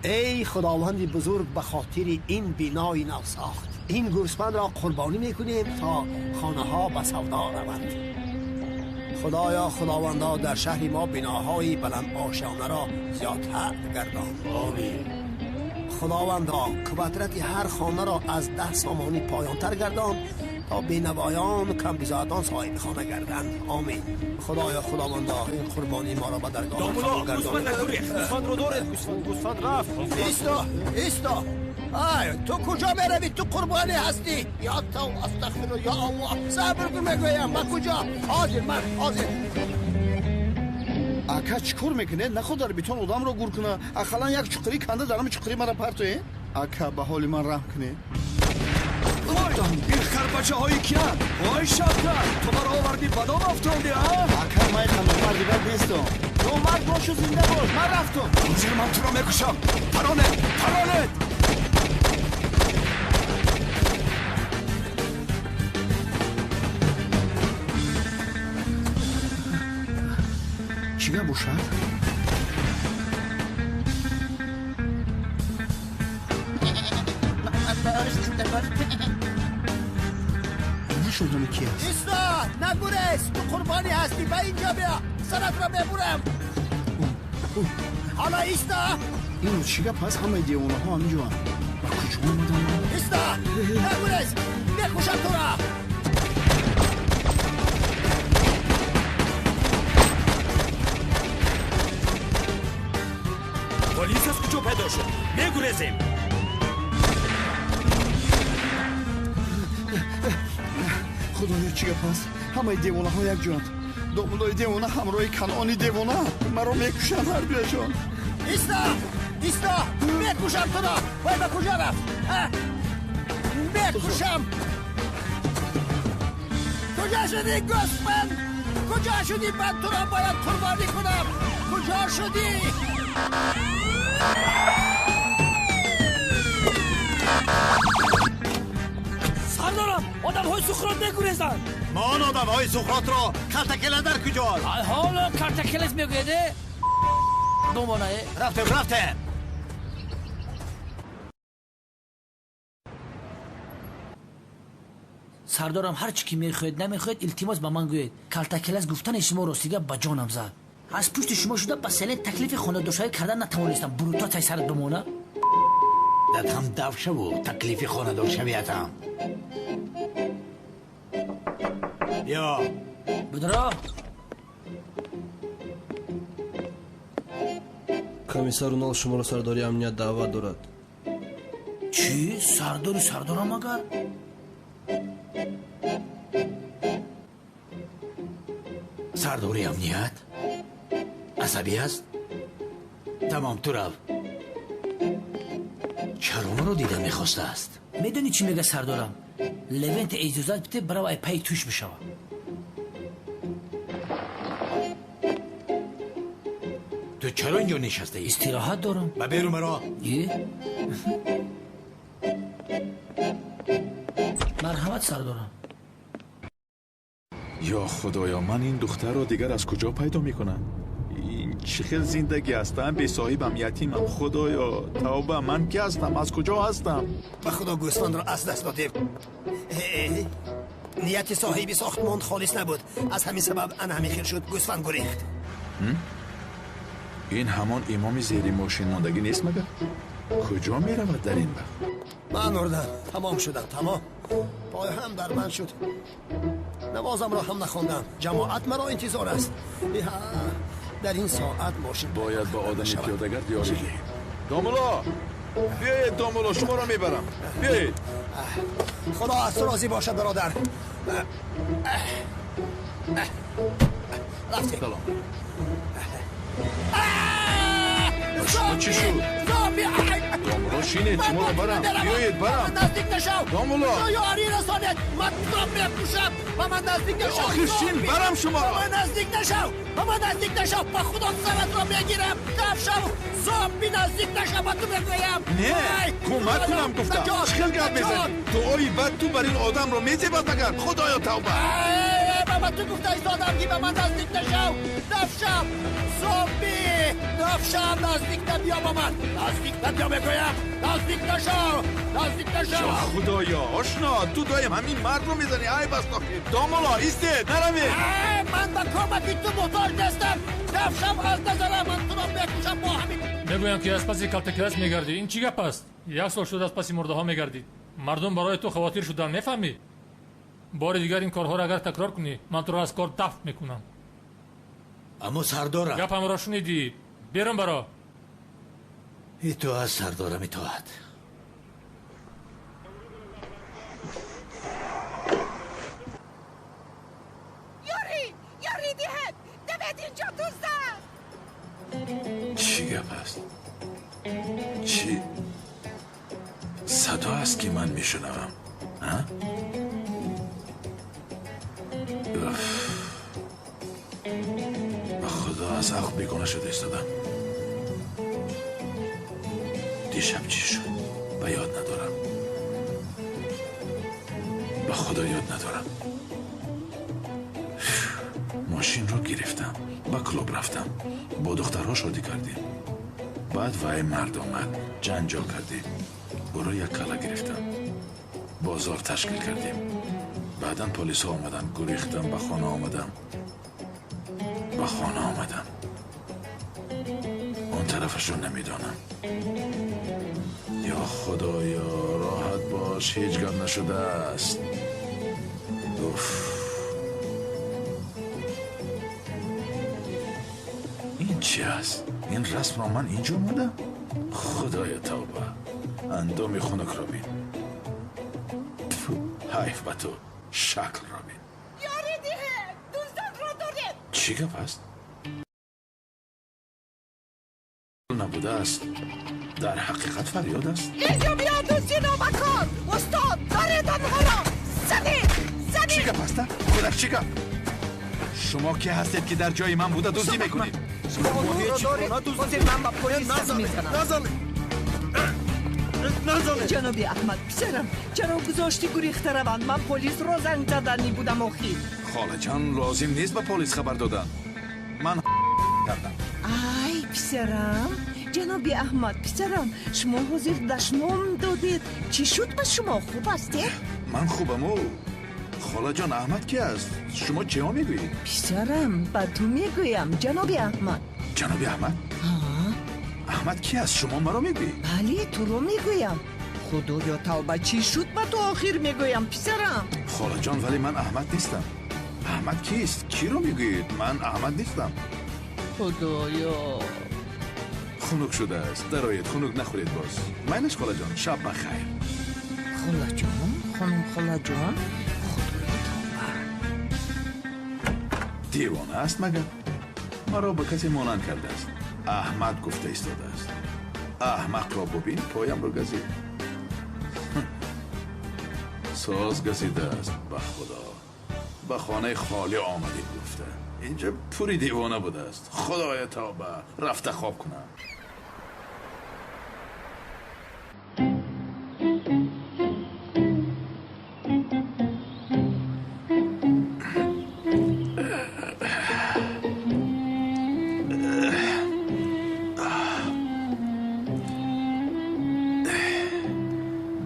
ای خداوند بزرگ، به خاطر این بنای نو ساخت این گوسفند را قربانی میکنیم تا خانه ها به سودا روند. خدایا خداوندا در شهر ما بناهای بلند آشیانه را زیادتر گردان. آمین. خداوندا قدرت هر خانه را از 10 سامانی پایانتر گردان تا بینوایان کم بزادان صاحب خانه گردند. آمین. خدایا خداوندا این قربانی ما را به درگاه خود گردان. گوسفند رو داره. گوسفند رفت. ایستا ای تو کجا میروی؟ تو قربانی هستی؟ یا تو استغفر یا الله. صبر کن میگویم. من کجا؟ حاضر ака чикор мекунед наход дар битон одамро гур куна ахалан як чуқри канда дарами чуқри мара партоед ака ба ҳоли ман раҳм кунед бирхарбачаҳои кия ой шавкат то маро оварди бадом афтонди ака май қандомарди бад нестом то мард бошу зинда бош ман рафтум ҳозир ман туро мекушам таронед чига бошад нашудам ки аст ایستا نگوریز. تو قربانی هستی. به اینجا بیا. سرت را میبرم. حالا ایستا. ин чига пас ҳамаи девонаҳо ҳаминҷоанд ба куҷо омадан ایستا نگوریز. میکشم تو را. پلیس از کجا پیدا شد؟ میگریزیم. худоё чига пас ҳамаи девонаҳо якҷоянд домулои девона ҳамроҳи канони девона маро мекушанд ҳардуяшон ایستا میکشم تو را. وای به کجا رفت؟ میکشم. کجا شدی گوسفند؟ کجا شدی؟ من تو را باید قربانی کنم. کجا شدی؟ سردارم آدم های سخرات نگریزن. ما آن آدم های سخرات را کارتکله در کجاست؟ حالا کارتکلس میگویده دومانه رفتم سردارم هر چی که میخواید نمیخواید التماس به من گوید. کارتکلس گفتن شما راسیگه به جانم زد. از پشت شما شده به سلین تکلیف خانه دوشایی کردن نتوانستم. بروتا تای سرت بمونه. داد هم دف شو تکلیف خانه دار شویتم. بیا بدرا комиссар унал шуморо сардори амният даъват дорад. چی؟ سردارم اگر؟ سرداری امنیت؟ عصبی است؟ تمام تو رو چرا رو دیدن میخواسته است؟ میدونی چی میگه سردارم؟ لونت اجازت بده برای پای توش بشوه. تو چرا اینجا نشسته ای؟ استراحت دارم. با بیرون مرا. مرحمت سردارم. یا خدایا من این دختر را دیگر از کجا پیدا میکنم؟ این چه خیل زندگی هستم بی صاحبم یتیمم. خدایا توبه من کی هستم؟ از کجا هستم؟ به خدا گوسفند را از دست دادیم. نیت صاحب ساختمان خالص نبود. از همین سبب همین خیر شد گوسفند گریخت. این همان امام زیر ماشین ماندگی نیست مگر؟ کجا می رود در این وقت؟ من اردم تمام شدم. تمام پای هم در من شد. نمازم را هم نخوندم. جماعت مرا انتظار است. در این ساعت ماشین باید با آدم پیاده‌گرد یاری دهیم. دامولا بیایید. دامولا شما را میبرم. بیایید. خدا از تو راضی باشد برادر. رفتیم. سلام. شما چی شد؟ دامولا شینید شما رو برم. بیایید برم. نزدیک نشو. دامولا یاری رسانید. من تو را میکشم. و من نزدیک نشو. آخر شین برم شما را. من نزدیک نشو. من نزدیک نشو. با خدا سرت را میگیرم. دف شو. زامبی نزدیک نشو. با تو میگویم. نه کمک کنم گفتم. چخیل گرد میزنی؟ دعایی بد تو بر این آدم رو میزیبد مگر؟ خدایا توبه. من تو گفته ایستادم که به من نزدیک نشو. نفشم زومبی، نفشم نزدیک نبیا به من. نزدیک نبیا بگویم. نزدیک نشو، نزدیک نشو. خدایا آشنا تو دایم همین مرد رو میزنی. ای بس دامالا ایستید نروید. من به کمکی تو محتاج نیستم. نفشم از نظر من تو رو بکشم با همین. میگویم که از پسی کالتکلاس میگردی. این چی گپ است؟ یک سال شده از پسی مرده ها میگردی. مردم برای تو خواتیر شدن، میفهمی؟ بار دیگر این کارها را اگر تکرار کنی من تو را از کار دفع میکنم. اما سردارم گپم را شنیدی. بیرون برا. ای تو از سردارم اطاعت. یاری دیهد دوید اینجا دوزده. چی گپ است؟ چی؟ صدا است که من میشنوم. ها؟ به خدا از عقل بیگانه شده ایستادم. دیشب چی شد؟ به یاد ندارم. به خدا یاد ندارم. ماشین رو گرفتم، به کلوب رفتم، با دخترها شادی کردیم. بعد وای مرد آمد، جنجال کردیم. برای یک کلا گرفتم، بازار تشکیل کردیم. بعداً پلیس ها آمدن، گریختم، به خانه آمدم. اون طرفش رو نمیدانم. یا خدایا راحت باش، هیچ گپ نشده است. این چی است؟ این رسم را من اینجا بودم؟ خدای توبه، اندام خنک را بین. حیف به تو، شکل را بین. یاری دیهد دوزدن را دارید. چی گپ است؟ نبوده است، در حقیقت فریاد است. اینجا بیا دوزی نو بکن. استاد دارید آنها را زدید. چی گپ است؟ خودش چی گپ؟ شما که هستید که در جای من بوده دزدی میکنید؟ جنابی احمد پسرم چرا گذاشتی گریخته روند؟ من پلیس را زنگ زدنی بودم آخی. خاله جان لازم نیست به پلیس خبر دادن. من کردم. ای پسرم جنابی احمد پسرم شما حضور دشنام دادید. چی شد به شما؟ خوب هستید؟ من خوبم او. خاله جان احمد کی است؟ شما چه ها میگویید؟ پسرم به تو میگویم جنابی احمد. جنابی احمد؟ احمد کی است؟ شما مرا میگویید؟ بله تو رو میگویم. خدایا توبه چی شد به تو آخر میگویم پسرم. خاله جان ولی من احمد نیستم. احمد کیست؟ کی رو میگویید؟ من احمد نیستم. خدایا خنک شده است. درآیید خنک نخورید باز. مینش خاله جان شب بخیر. خاله جان خانم خاله جان دیوانه است مگر؟ مرا به کسی مانند کرده است. احمد گفته ایستاده است. احمق را ببین پایم را گزید. ساز گزیده است. به خدا به خانه خالی آمدید گفته. اینجا پوری دیوانه بوده است. خدای توبه، رفته خواب کنم.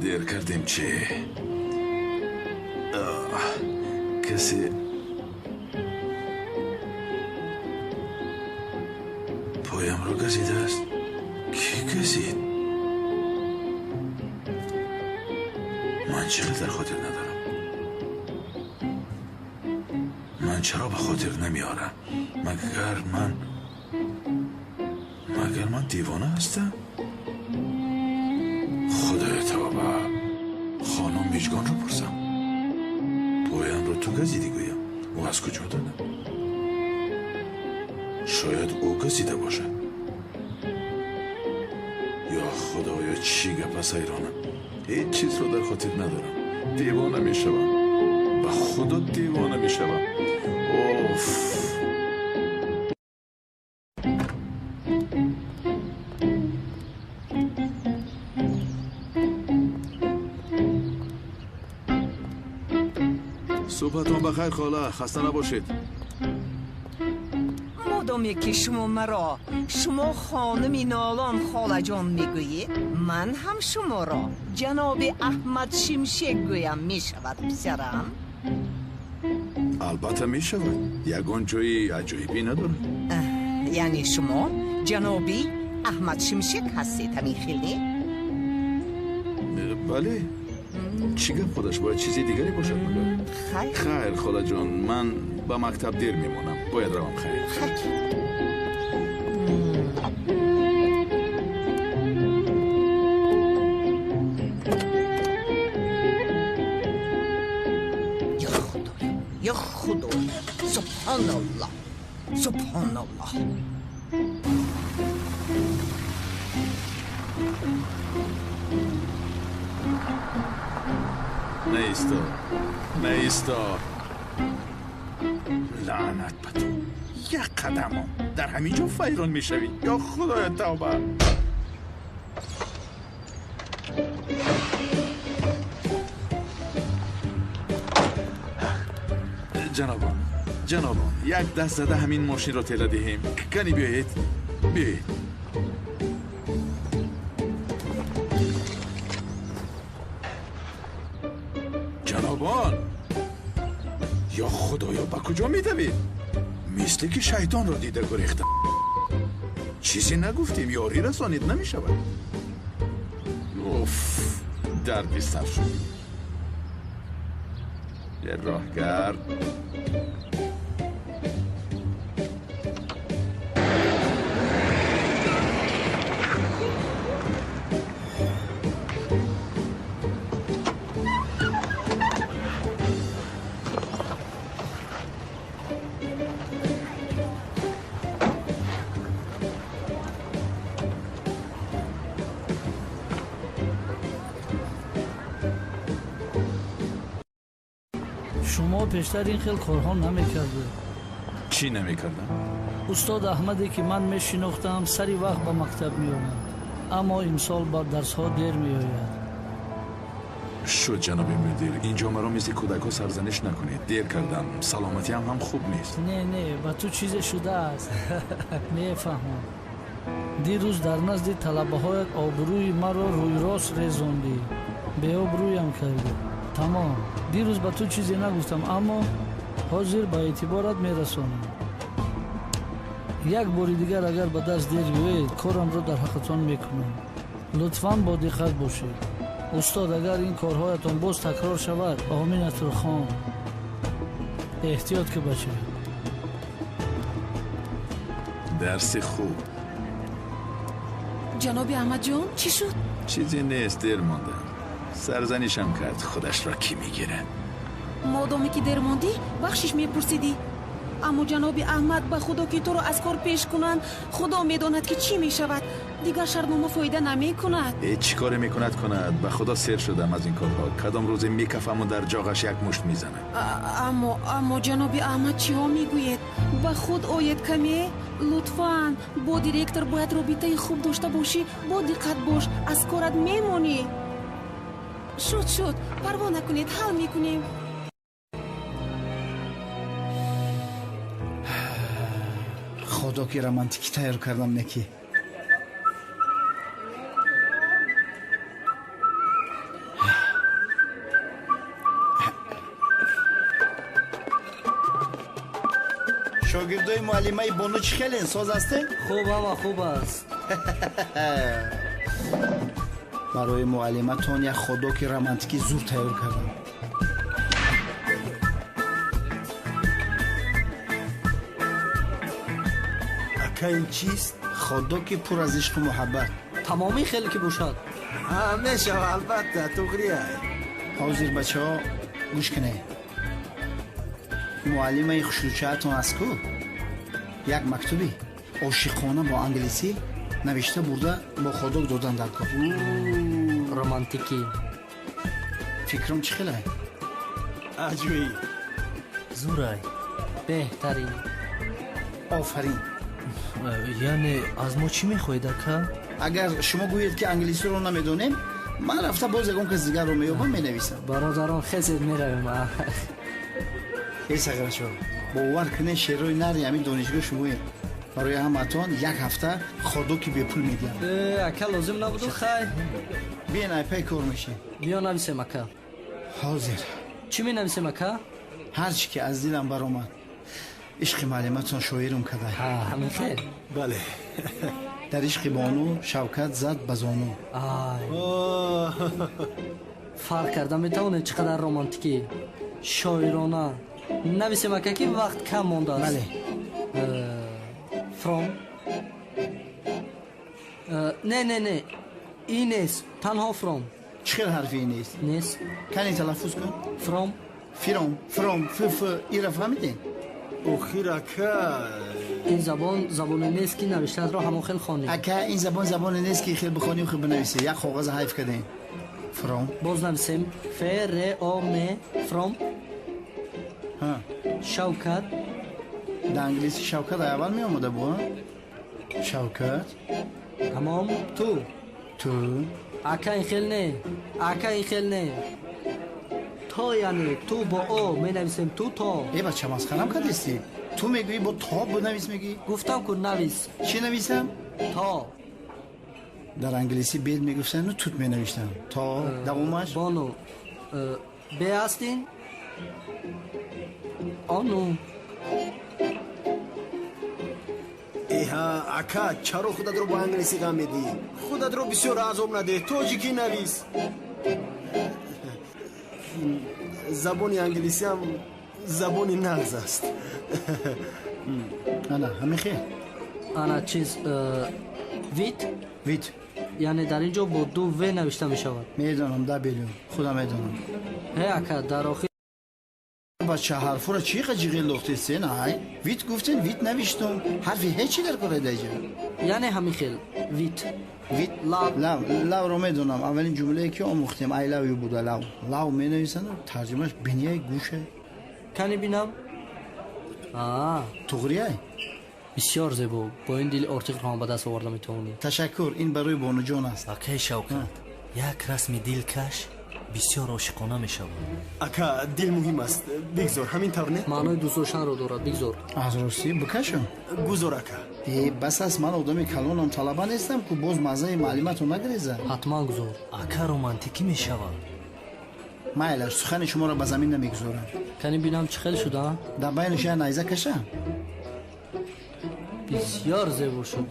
دیر کردیم چی؟ کسی پایم رو گزیده است. کی گزید؟ من چقدر خاطر ندارم. من چرا به خاطر نمیارم؟ مگر من دیوانه هستم؟ خدای توبه، خانم میجگان رو پرسم. پایم رو تو گزیدی گویم. او از کجا دادم؟ شاید او گزیده باشه. یا خدایا چی گپ است حیرانم. هیچ چیز رو در خاطر ندارم. دیوانه میشوم. به خدا دیوانه میشوم. اوف. صبحتون بخیر خاله، خسته نباشید. مادامی که شما خانمی نالان خاله جان میگویید، من هم شما را جناب احمد شمشک گویم می شود پسرم؟ البته می شود، یگان جایی عجایبی نداره. یعنی شما جنابی احمد شمشک هستید همین خیلی؟ بله. چی گپ خودش باید چیزی دیگری باشد مگر؟ خیر خاله جان، من به مکتب دیر میمونم، باید روم. خیر یا خدا سبحان الله سبحان الله. نیستا لعنت به تو. یک قدم در همینجا فیران میشوی. یا خدای توبه. جنابان یک دست زده همین ماشین را تله دهیم. کنی بیایید. جنابان، یا خدایا با کجا میدوید؟ مثل که شیطان را دیده گریختم. چیزی نگفتیم، یاری رسانید نمیشود. اوف، دردی سر شد. یه راهگر. شما پیشتر این خیلی کارها نمیکرده. چی نمیکردم؟ استاد احمدی که من میشناختم سری وقت به مکتب میآمد، اما امسال با درس ها دیر میآید. شد جناب مدیر، اینجا مرا مثل کودکا سرزنش نکنید. دیر کردم، سلامتی هم خوب نیست. نه با تو چیز شده است. میفهمم. دیروز در نزد طلبه هایت آبروی مرا روی راست ریزاندی، به آبرویم کردی. تمام. دیروز به تو چیزی نگفتم، اما حاضر به اعتبارت میرسانم. یک باری دیگر اگر به دست دیر بیایید کارم را در حقتان میکنم. لطفاً با دقت باشید. استاد اگر این کارهایتان باز تکرار شود، آمین خان، احتیاط که بچه. درس خوب. جناب احمد جان چی شد؟ چیزی نیست، دیر ماندم. سرزنشم کرد، خودش را کی میگیره؟ مادامی که دیر ماندی بخشش میپرسیدی، اما جناب احمد به خدا که تو رو از کار پیش کنند، خدا میداند که چی میشود. دیگر شرطنامه فایده نمی کند. چی کار میکند کند؟ به خدا سیر شدم از این کارها. کدام روز میکفم و در جاغش یک مشت میزنم. اما جناب احمد چی ها میگوید؟ به خود آید کمی. لطفاً با دیرکتر باید رابطه خوب داشته باشی. با دقت باش، از کارت میمونی. شد پروا نکنید، حل میکنیم. خدا که رومانتیکی تیار کردم نکی. شاگردای معلمه بانو چی خیلی ساز هستین؟ خوب است. برای معلمتون یک خدا که رومانتیکی زور تیار کردم. اکا این چیست؟ خدا که پر از عشق و محبت. تمامی خیلی که باشد. همیشه البته توقریه. حاضر بچه ها گوش کنه. معلمه خشوچهتون از کو؟ یک مکتوبی عاشقانه با انگلیسی نوشته برده با خدا دادن در کار. رومانتیکی. فکرم چی خیلی؟ عجوی. زورای. بهترین. آفرین. یعنی از ما چی میخواید اکا؟ اگر شما گویید که انگلیسی رو نمیدونیم، من رفته باز یکم که دیگر رو میابم مینویسم. برادران خیلی میرویم. ای سگرشو باور کنه شیروی نری همین دانشگاه شموی برای همتون یک هفته خودکی به پول میدیم. اکا لازم نبودو خیلی بیاین ایپای کار میشه. بیا نویسیم اکا. حاضر. چی می نویسیم اکا؟ هر چی که از دلم برآمد. عشق معلمتون شاعرم کدای. همین خیر. بله. در عشق بانو شوکت زد بزانو. فرق کردم میتونه چقدر رومانتیکی شاعرانه نویسیم اکا که وقت کم مونده است. بله. from نه این نیست تنها from چه حرفی نیست؟ نیست کنی تلفظ کن؟ from فروم ای را فهمیدین؟ اخیر اکا این زبان نیست که نوشته را همون خیلی خوانی اکا این زبان نیست که خیلی بخوانی و خیلی بنویسی یک کاغذ حیف کردین فروم باز نویسیم فرام from شوکت در انگلیسی شوکت اول می آمده بود شوکت تمام تو اکا این خیلی نه تا یعنی تو با او می نویسیم تو تا ای بچه مسخرم کردیستی تو میگویی با تا بنویس میگی گفتم کن نویس چی نویسم؟ تا در انگلیسی بیل میگفتن و توت می نوشتم تا دومش بانو به هستین آنو ایها اکا چرا خودت رو با انگلیسی غم میدی؟ خودت رو بسیار عذاب نده تاجیکی نویس. زبان انگلیسی هم زبان نغز است. نه همه خیر انا چیز ویت یعنی در اینجا با دو و نوشته می شود میدونم ده بیلیون خودم میدونم هی اکا در آخر بچه حرفو را چی قجیقی لختی سین های ویت گفتین ویت نوشتم حرفی هیچی در کاره دیجا یعنی همین خیل ویت لو رو میدونم اولین جمله که آموختیم I love you بوده لو می نویسن و ترجمهش بینیه گوشه کنی بینم تغریه بسیار زیبا با این دیل ارتق هم به دست آورده میتونی تشکر این برای بانو جان است اکای شوکت یک رسم دلکش بسیار عاشقانه می شود اکا دل مهم است بگذار همین طور نه معنای دوست داشتن رو دارد بگذار از راستی بکشم گذار اکا بس است من آدم کلانم طلبه نیستم که باز مزه معلومات رو نگریزم حتما گذار اکا رومانتیکی می شود مایلش سخن شما را به زمین نمیگذارم کنی بینم چه خیلی شده در بینش یه نیزه کشم بسیار زیبا شد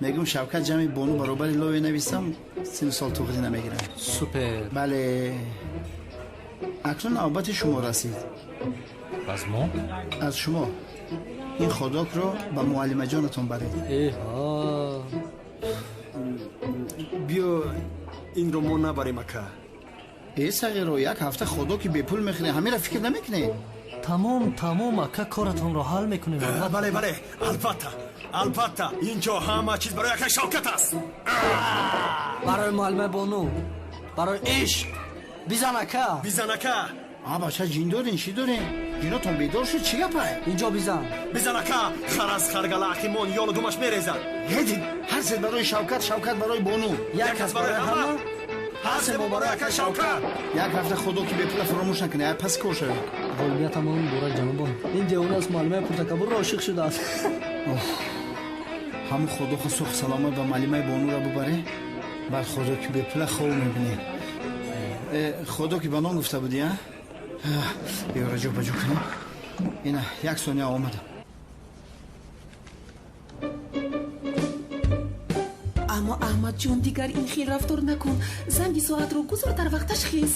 میگم شوکت جمعی بانو برابری لوی نویسم 3 سال توقیدی نمیگیرم سوپر بله اکنون نوبت شما رسید از ما؟ از شما این خودک رو به معلم جانتون برید ایها بیا این رو ما نبریم اکا ای صغیر رو یک هفته خودکی به پول میخری همین را فکر نمیکنی تمام اکا کارتون رو حل میکنیم بله البته اینجا همه چیز برای اکا شوکت است برای معلمه بانو برای عشق بیزن اکا بچه جین دارین چی دارین جیناتون بیدار شد چی گپه اینجا بیزن اکا خرز خرگلاقیمون یال دومش میریزن هدید هر سید برای شوکت برای بانو یک از برای همه هر سید برای اکا شوکت یک هفته خودکی به پول فراموش نکنه پس کور شد قلبیت همون برای جنوبان این دیوانه از معلمه پرتکبر را عاشق شده است همون خودک سخ سلامت به معلمه بانو را ببره بعد خودکی به پول خوب میبینی خودکی به نام گفته بودی ها بیا را جو بجو کنیم اینه یک ثانیه آمده اما احمد جون دیگر این خیل رفتار نکن زنگی ساعت رو گذار در وقتش خیز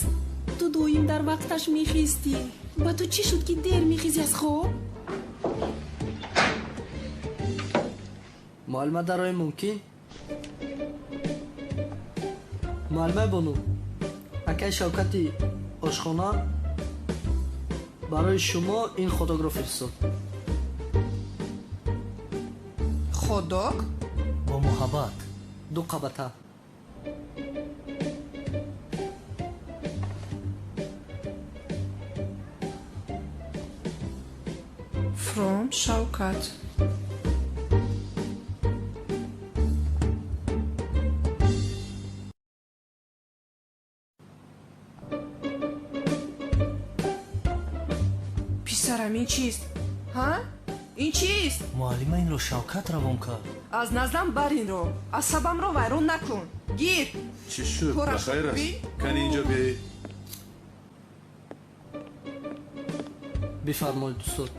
تو دویم در وقتش میخیستی با تو چی شد که دیر میخیزی از خواب معلمه درای ممکن معلمه بانو اکای شوکتی آشخانه برای شما این خودک رو فرستاد خودک با محبت 2 قبطه from شوکت писарам ин чист? ҳа? ин чист? муаллима инро Шавкат равон кард. аз наздам бар инро асабамро вайрон накун. гир чӣ шуд бахайр аст кани инҷо биёед. бифармоед устод.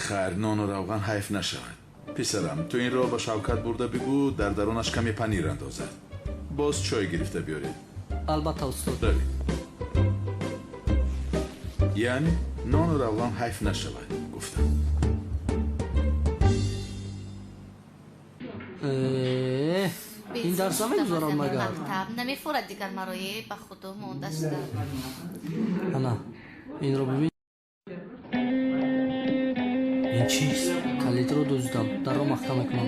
хайр нону равған ҳайф нашавад. писарам ту инро ба Шавкат бурда бигӯ дар даронаш каме панир андозад. боз чой гирифта биёред. албатта устод. равед. яъне нону равған ҳайф нашавад гуфтам. ин дарс намегузорам магар. мактаб намефурад дигар марои ба худо монда шуда. ана инро бибин. ин чист? калидро дуздам. дарро махкам мекунам.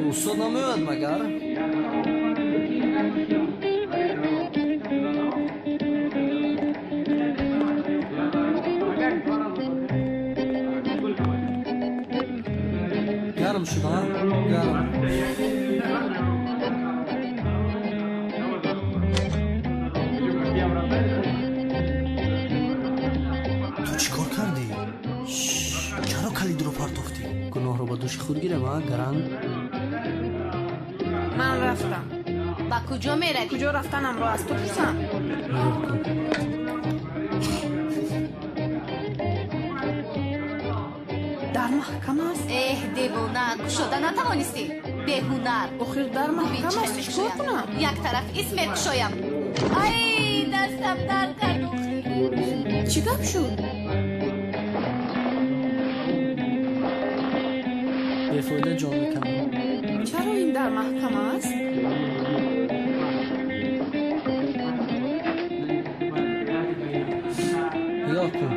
устод намеояд магар? гарм шуда? гарм. ту чӣ кор кардӣ? чаро калидро партофтӣ? гуноҳро ба дӯши худ гирем а гаранг? ман рафтам. ба куҷо меравӣ? куҷо рафтанамро аз ту пурсам? дар маҳкам аст? девона кушода натавонистӣ? беҳунар. охир дар маҳкам аст чӣ кор кунам? як тараф исмет кушоям. ай дастам дард кард. чӣ гап шуд? бефоида ҷон мекунам. чаро ин дар маҳкам аст? нигоҳ кун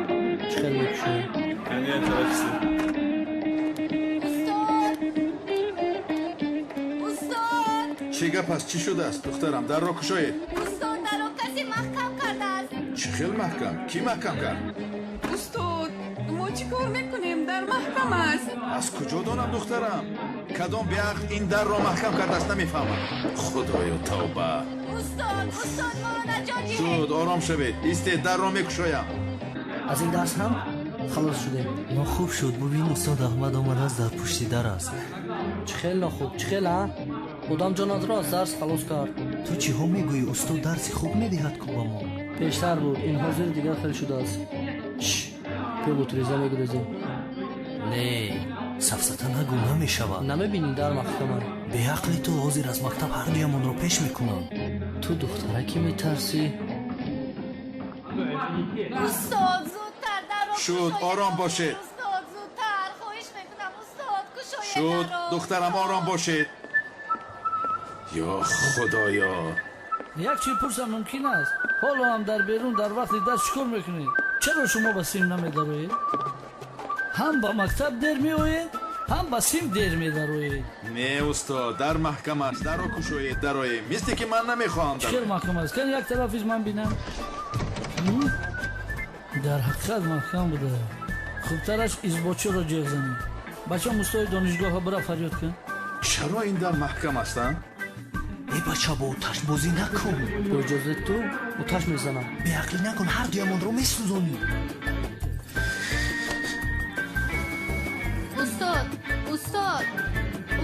чӣ хел мекушоям. чӣ гап аст? чӣ шудааст духтарам? дарро кушоед. устод дарро касе маҳкам кардааст. чӣ хел маҳкам? кӣ маҳкам кард? устод мо чӣ кор мекунем? дар маҳкам аст. аз куҷо донам духтарам? кадом беақл ин дарро маҳкам кардааст намефаҳмам. худоё тавба. устод мо наҷот диҳед. шуд ором шавед. истед дарро мекушоям. аз ин дарс ҳам халос шудем. нохуб шуд бубин устод аҳмад омадааст дар пушти дар аст. чӣ хел нохуб? чӣ хел а? одамҷонатро аз дарс халос кард. ту чиҳо мегӯӣ? устод дарси хуб медиҳад ку ба мо. пештар буд ин ҳозир дигар хел шудааст. пӯ бутреза мегурезем. не сафсата нагӯ намешавад. намебинӣ дар маҳкамам. беақли ту ҳозир аз мактаб ҳардуямонро пеш мекунам. ту духтараки метарсӣ? устод зудтар дарро шуд ором бошед. устод зудтар хоҳиш мекунам устод кушоед шуд дарро. духтарам ором бошед. ё худоё. як чиз пурсам мумкин аст? ҳоло ҳам дар берун дар вақти дарс чӣ кор мекунед? чаро шумо ба сим намедароед? ҳам ба мактаб дер меоед, ҳам ба сим дер медароед. не устод дар маҳкам аст. дарро кушоед дароем. мисли ки ман намехоҳам. чӣ хел маҳкам аст? кан як тарафиз ман бинам. дар ҳақиқат маҳкам буда. хубтараш избочиро ҷеғ занед. бачаам устои донишгоҳа бира фарёд кан. чаро ин дар маҳкам астанд? эй бача бо оташбозӣ накун. бо иҷозаи ту оташ мезанам. беақлӣ накун ҳардуямонро месӯзонӣ.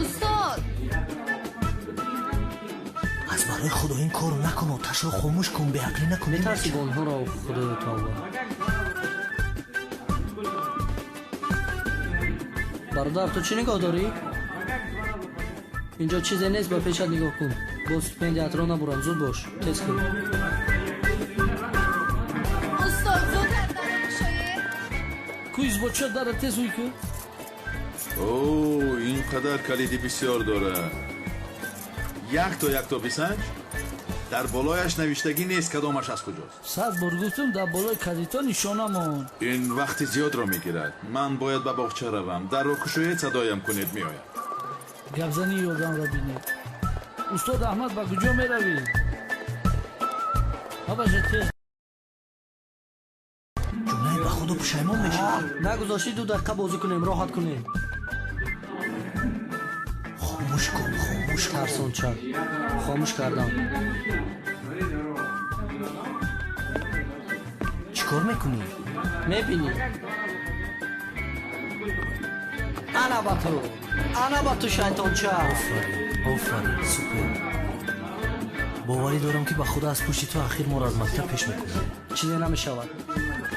устод аз барои худо ин корро накун. оташро хомӯш кун. беақлӣ накун. метарсӣ ба онҳоро худои тавба. бародар ту чӣ нигоҳ дорӣ? инҷо чизе нест. ба пешат нигоҳ кун. бо стипендиятро набурам. зуд бош. тез кун. устод зудтар дарро кушоед. ку избочиро дара тез уй ку. о ин қадар калиди бисёр дорад. як то бисанҷ. дар болояш навиштагӣ нест кадомаш аз куҷост. 100 бор гуфтум дар болои калидҳо нишонамон. ин вақти зиёдро мегирад. ман бояд ба боғча равам. дарро кушоед садоям кунед меоям. гапзании одамро бинед. استاد احمد با کجا میروی؟ باباشه تیز جمله به خود پشیمان میشه. نگذاشتی 2 دقیقه بازی کنیم راحت کنیم. خاموش کن خاموش کن. ترسان چند خاموش کردم. چیکار میکنی؟ میبینی انا با تو شیطان چه. آفرین سوپر. باوری دارم که به خدا از پشت تو اخیر ما را از مکتب پیش میکنه. چیزی نمیشود.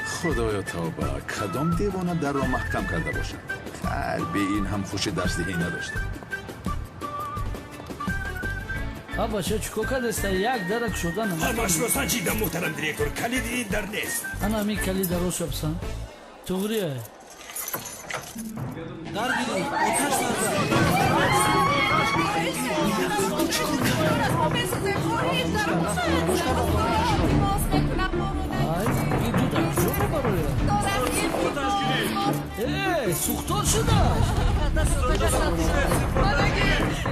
خدایا توبه، کدام دیوانه در را محکم کرده باشد. به این هم خوش درسدهی نداشته. باباشه چیکار کردسته یک درک شدن همش رو سنجیدم محترم دیرکتور. کلید این در نیست. انا می کلید رو شبسن توغریه در گیری آتش این دو در شما بروی سوختار شده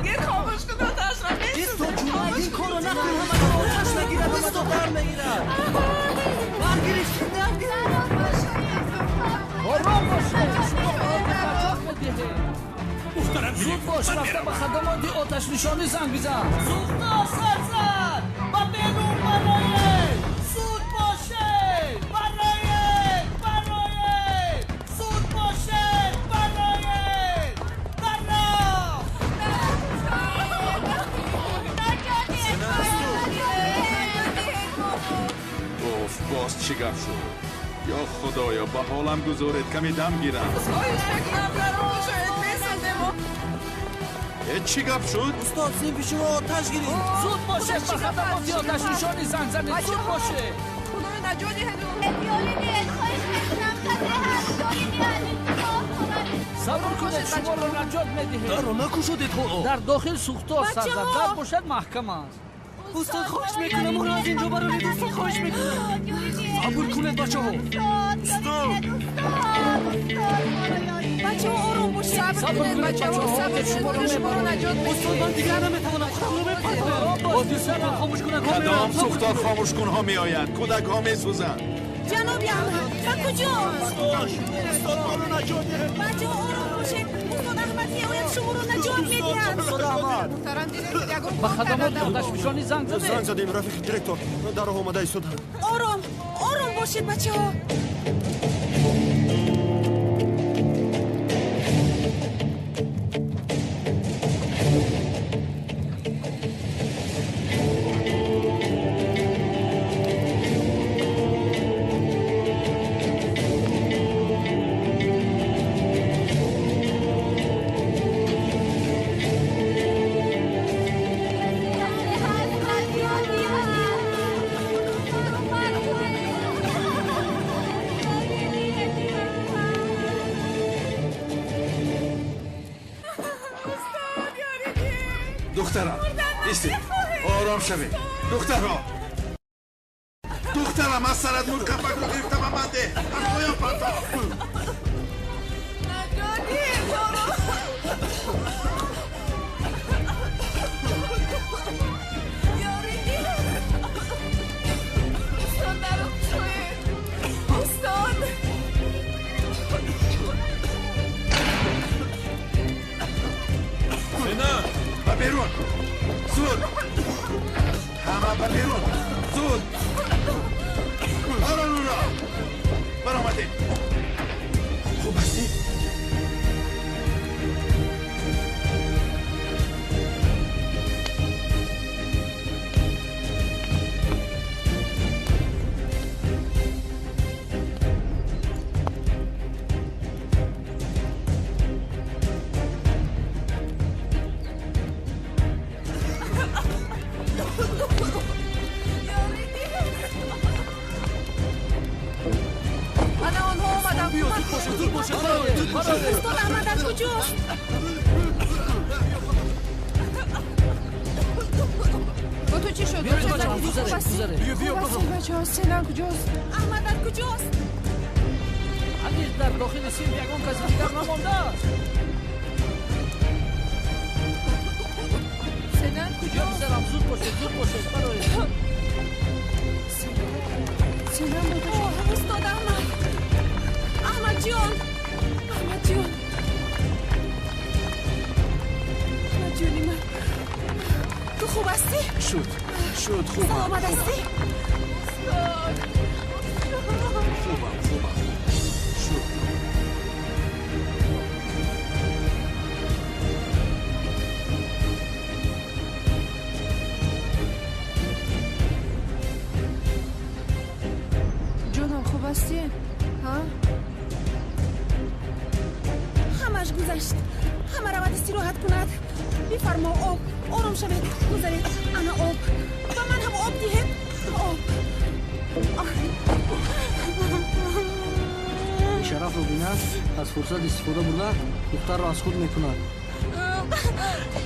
گیر خاموش کن آتش را تو جونا این کارو نکن. همه آتش نگیرد و تو در میگیرد. برگیریش آرام باشه زود باش رفته به خدمات آتش نشانی زنگ بزن. سوختا سرزن با بیرون برای زود باشه برای زود باشه برای اوف باز چی گپ شد؟ یا خدایا به حالم گذارید کمی دم گیرم. چی گپ شد؟ استاد سیم پیش رو آتش گیرید. زود باشه به خدمات آتش نشانی زنگ زنید. زود باشه خدای نجاتی صبر کنید شما رو نجات میدهید. در رو نکشودید خود. در داخل سوختار سرزد باشد محکم است. استاد خواهش میکنم ما رو از اینجا برارید. استاد خواهش میکنم صبر کنید بچه ها. بچه ها آروم باشید. صبر کنید بچه ها. صبر کنید شما رو نجات میدید. استاد من دیگر نمیتوانم خودم رو بپرسم. بازی سرم خاموش کنه. کدام سوختار خاموش کن ها می آیند. کودک ها می سوزند. جنابی احمد و کجاست؟ استاد ما رو نجات ده. بچه ها آروم باشید. استاد احمد میآید شما رو نجات میدهد. استاد احمد به خدمات آتش نشانی زنگ زده. زنگ زدیم رفیق دیرکتور. در راه آمده ایستادند. آروم باشید بچه ها. دخترم ایستی آرام شوید. دخترم از سرت نور کفک رو گرفتم و منده از پایم پرتا. بیرون زود همه بیرون زود آران را برآمده. خوب هستی؟ استاد احمد از کجاست؟ با تو چی شد؟ بیا بچه ها سینم کجاست؟ احمد از کجاست؟ هنیز در داخل سیم یکم کسی دیگر نمانده است. سینم کجاست؟ زود باشید برای سلام بودش استاد احمد جان احمد جونی من تو خوب هستی؟ شد خوبم سلامت هستی؟ خوبم شد جانم خوب هستی؟ ها؟ همش گذشت همه رود استراحت کند بفرما آب آرام شوید گذارید انا آب و من هم آب دهید آب شرف رو بینه از فرصت استفاده برده دختر را از خود میکند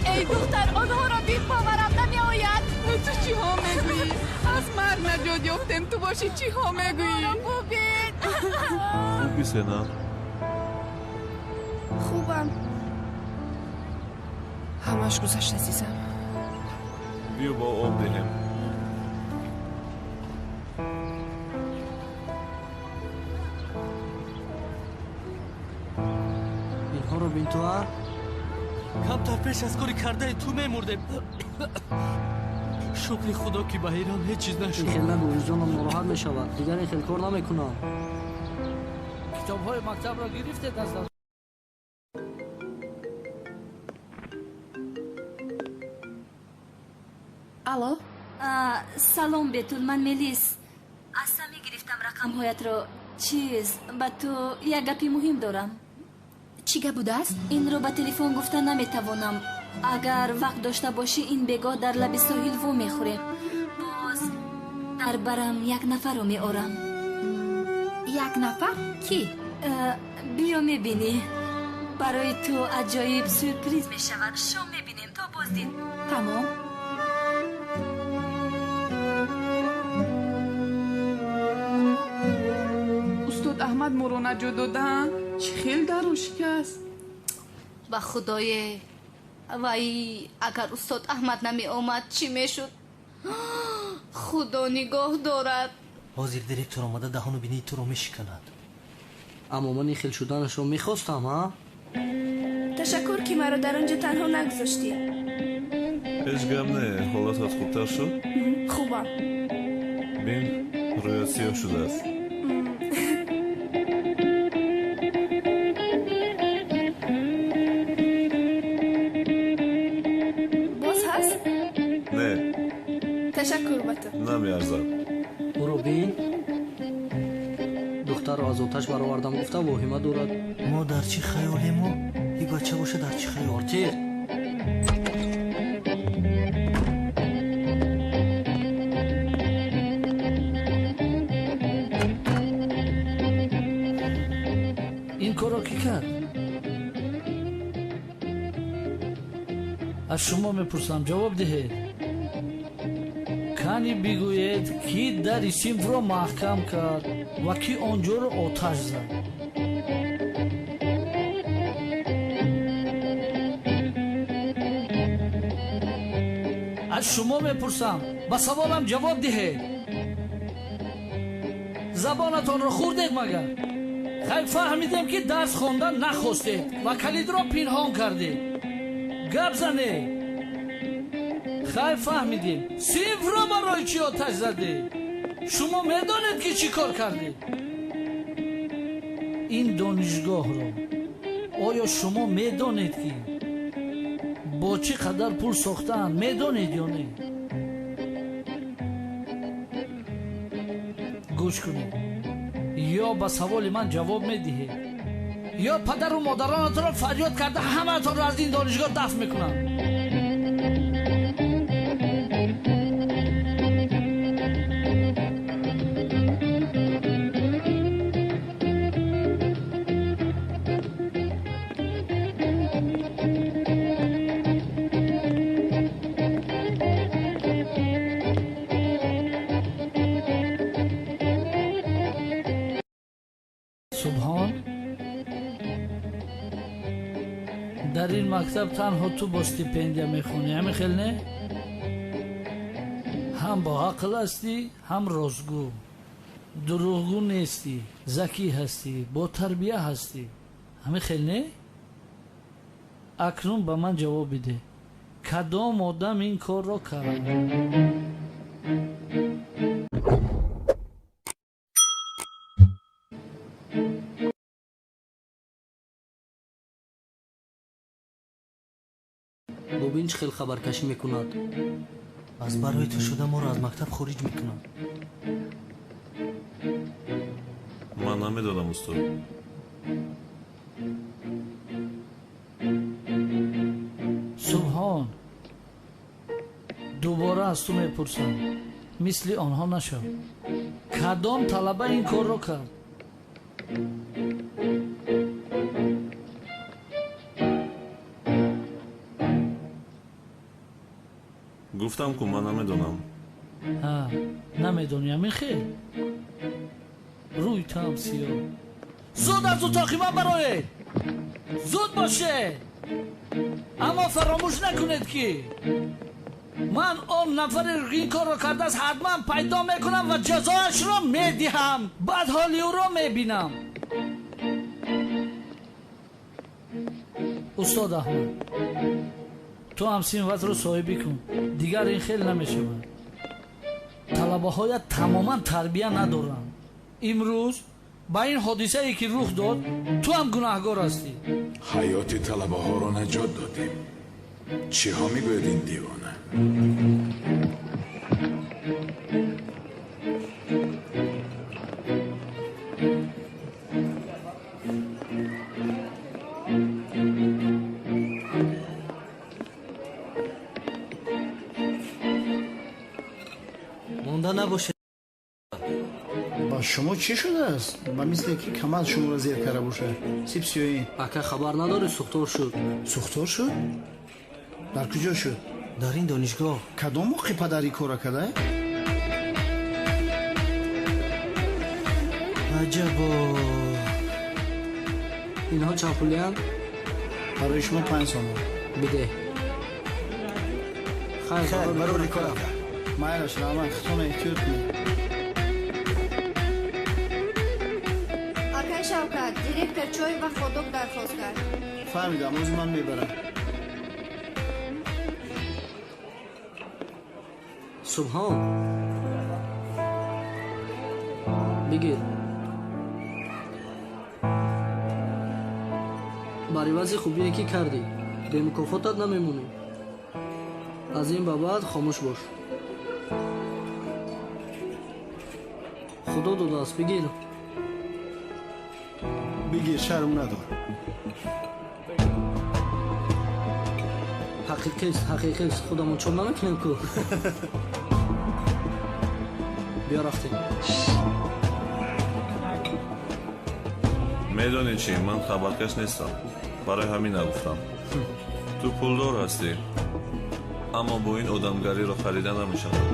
ای دختر آنها را بین باورم نمی آید تو چی ها میگویی؟ از مرگ نجات یافتم تو باشی چی ها میگویی؟ خوبی سنا؟ خوبم همش گذشت عزیزم بیا با آب دهم اینها رو بین تو ها کمتر پیش از کاری کرده تو میمردیم شکر خدا که به ایران هیچ چیز نشد این خیلی نگو وجدانم ناراحت میشود دیگر این خیلی کار نمیکنم کتاب های مکتب را گرفته دستم الو سلام بتول من ملیس اصلا میگرفتم رقم هایت رو چیز با تو یک گپی مهم دارم چی گپ بوده است؟ این رو با تلفن گفتن نمیتوانم اگر وقت داشته باشی این بگاه در لب ساحل وو میخوریم باز در برم یک نفر رو میارم یک نفر؟ کی؟ بیا میبینی برای تو عجایب سورپریز میشود شام میبینیم تا بازدید تمام استاد احمد مرو نجات دادن چی خیلی درو شکست با خدای وای اگر استاد احمد نمی آمد چی میشد خدا نگاه دارد حاضر دیرکتور آمده دهانو بینی تو رو میشکند اما من این خیل شدنش رو میخواستم ها تشکر که مرا در آنجا تنها نگذاشتی هیچ گم نه حالتت خوبتر شد؟ خوبم بین رویت سیاه شده است باز هست؟ نه تشکر بطور نمیارزد او رو بین دختر رو از آتش برآوردم گفته واهمه دارد ما در چی خیالیم ما این بچه باشه در چی خیال آرتیر این کار را کی کرد؟ از شما میپرسم جواب دهید کانی بگوید کی در سیمف را محکم کرد و کی آنجا را آتش زد از شما میپرسم با سوالم جواب دهید زبانتان را خوردید مگر خیلی فهمیدیم که درس خوندن نخواستید و کلید را پنهان کردید گپ زنید خیلی فهمیدیم سیمف را برای چی آتش زدید شما میدانید که چی کار کردید این دانشگاه را آیا شما میدانید که با چی قدر پول ساختن میدانید یا نه گوش کنید یا به سوال من جواب میدهید یا پدر و مادرانتان را فریاد کرده همه تان را از این دانشگاه دفع میکنم سبحان در این مکتب تنها تو با استیپندیا میخونی همین خیلی نه؟ ҳам боақл ҳастӣ, ҳам ростгӯ. дурӯғгӯ нестӣ, закӣ ҳастӣ, ботарбия ҳастӣ. ҳамин хел не? акнун ба ман ҷавоб биде. кадом одам ин корро кард? бубин чӣ хел хабаркашӣ мекунад? аз барои ту шуда моро аз мактаб хориҷ мекунад. ман намедонам устод. субҳон, дубора аз ту мепурсам, мисли онҳо нашав. кадом талаба ин корро кард? гуфтам ку ман намедонам. намедонӣ ҳамин хел? рӯй там сиёҳ. зуд аз утоқи ман бароед, зуд бошед. аммо фаромӯш накунед ки ман он нафаре ин корро кардааст ҳатман пайдо мекунам ва ҷазоашро медиҳам. баъд ҳоли ӯро мебинам. устод аҳмад, ту ҳам синватро соҳибӣ кун. дигар ин хел намешавад. талабаҳоят тамоман тарбия надоранд. имрӯз ба ин ҳодисае ки рух дод, ту ҳам гунаҳгор ҳастӣ. ҳаёти талабаҳоро наҷот додем. чиҳо мегӯяд ин дивона? монда набошед. ба шумо чӣ шудааст? ба мисле ки камал шуморо зер карда бошад. сипсиёин. ака хабар надорӣ сухтор шуд? сухтор шуд? дар куҷо шуд? дар ин донишгоҳ. кадом моқи падар ин корро карда? аҷабо. инҳо чанд пулиянд? барои шумо 5 сомон. биде. хайр барои кор ака. майлаш раман хитона эҳтиёт кунед. акай Шавкат, директор чой ва ходок дархост кард. фаҳмидам, ӯзи ман мебарам. субҳон, бигир. бар ивази хубие ки кардӣ, бемукофотат намемонӣ. аз ин ба баъд хомӯш бош. худо додааст, бигир. бигир, шарм надор. ҳақиқист, худамон чоп намекунем ку. биё рафтем. медонӣ чӣ, ман хабаркаш нестам. барои ҳамин нагуфтам. ту пулдор ҳастӣ, аммо бо ин одамгариро харида намешавад.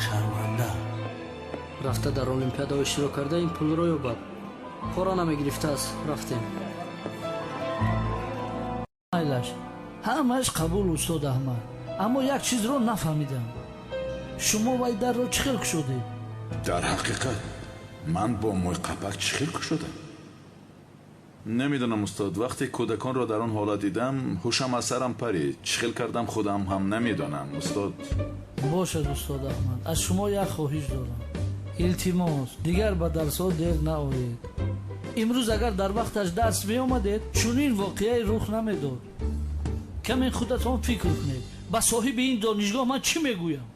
шарманда. рафта дар олимпиада иштирок карда ин пулро ёбад. пора намегирифтааст. рафтем. майлаш, ҳамааш қабул устод аҳмад. аммо як чизро нафаҳмидам. шумо вай дарро чӣ хел кушодед? дар ҳақиқат ман бо мӯйқапак чӣ хел кушодам? намедонам устод. вақте кӯдаконро дар он ҳолат дидам, ҳушам аз сарам парид. чӣ хел кардам худам ҳам намедонам устод. бошад устод аҳмад, аз шумо як хоҳиш дорам. илтимос, дигар ба дарсҳо дер наоед. имрӯз агар дар вақташ дарс меомадед, чунин воқеае рух намедод. каме худатон фикр кунед. ба соҳиби ин донишгоҳ ман чӣ мегӯям?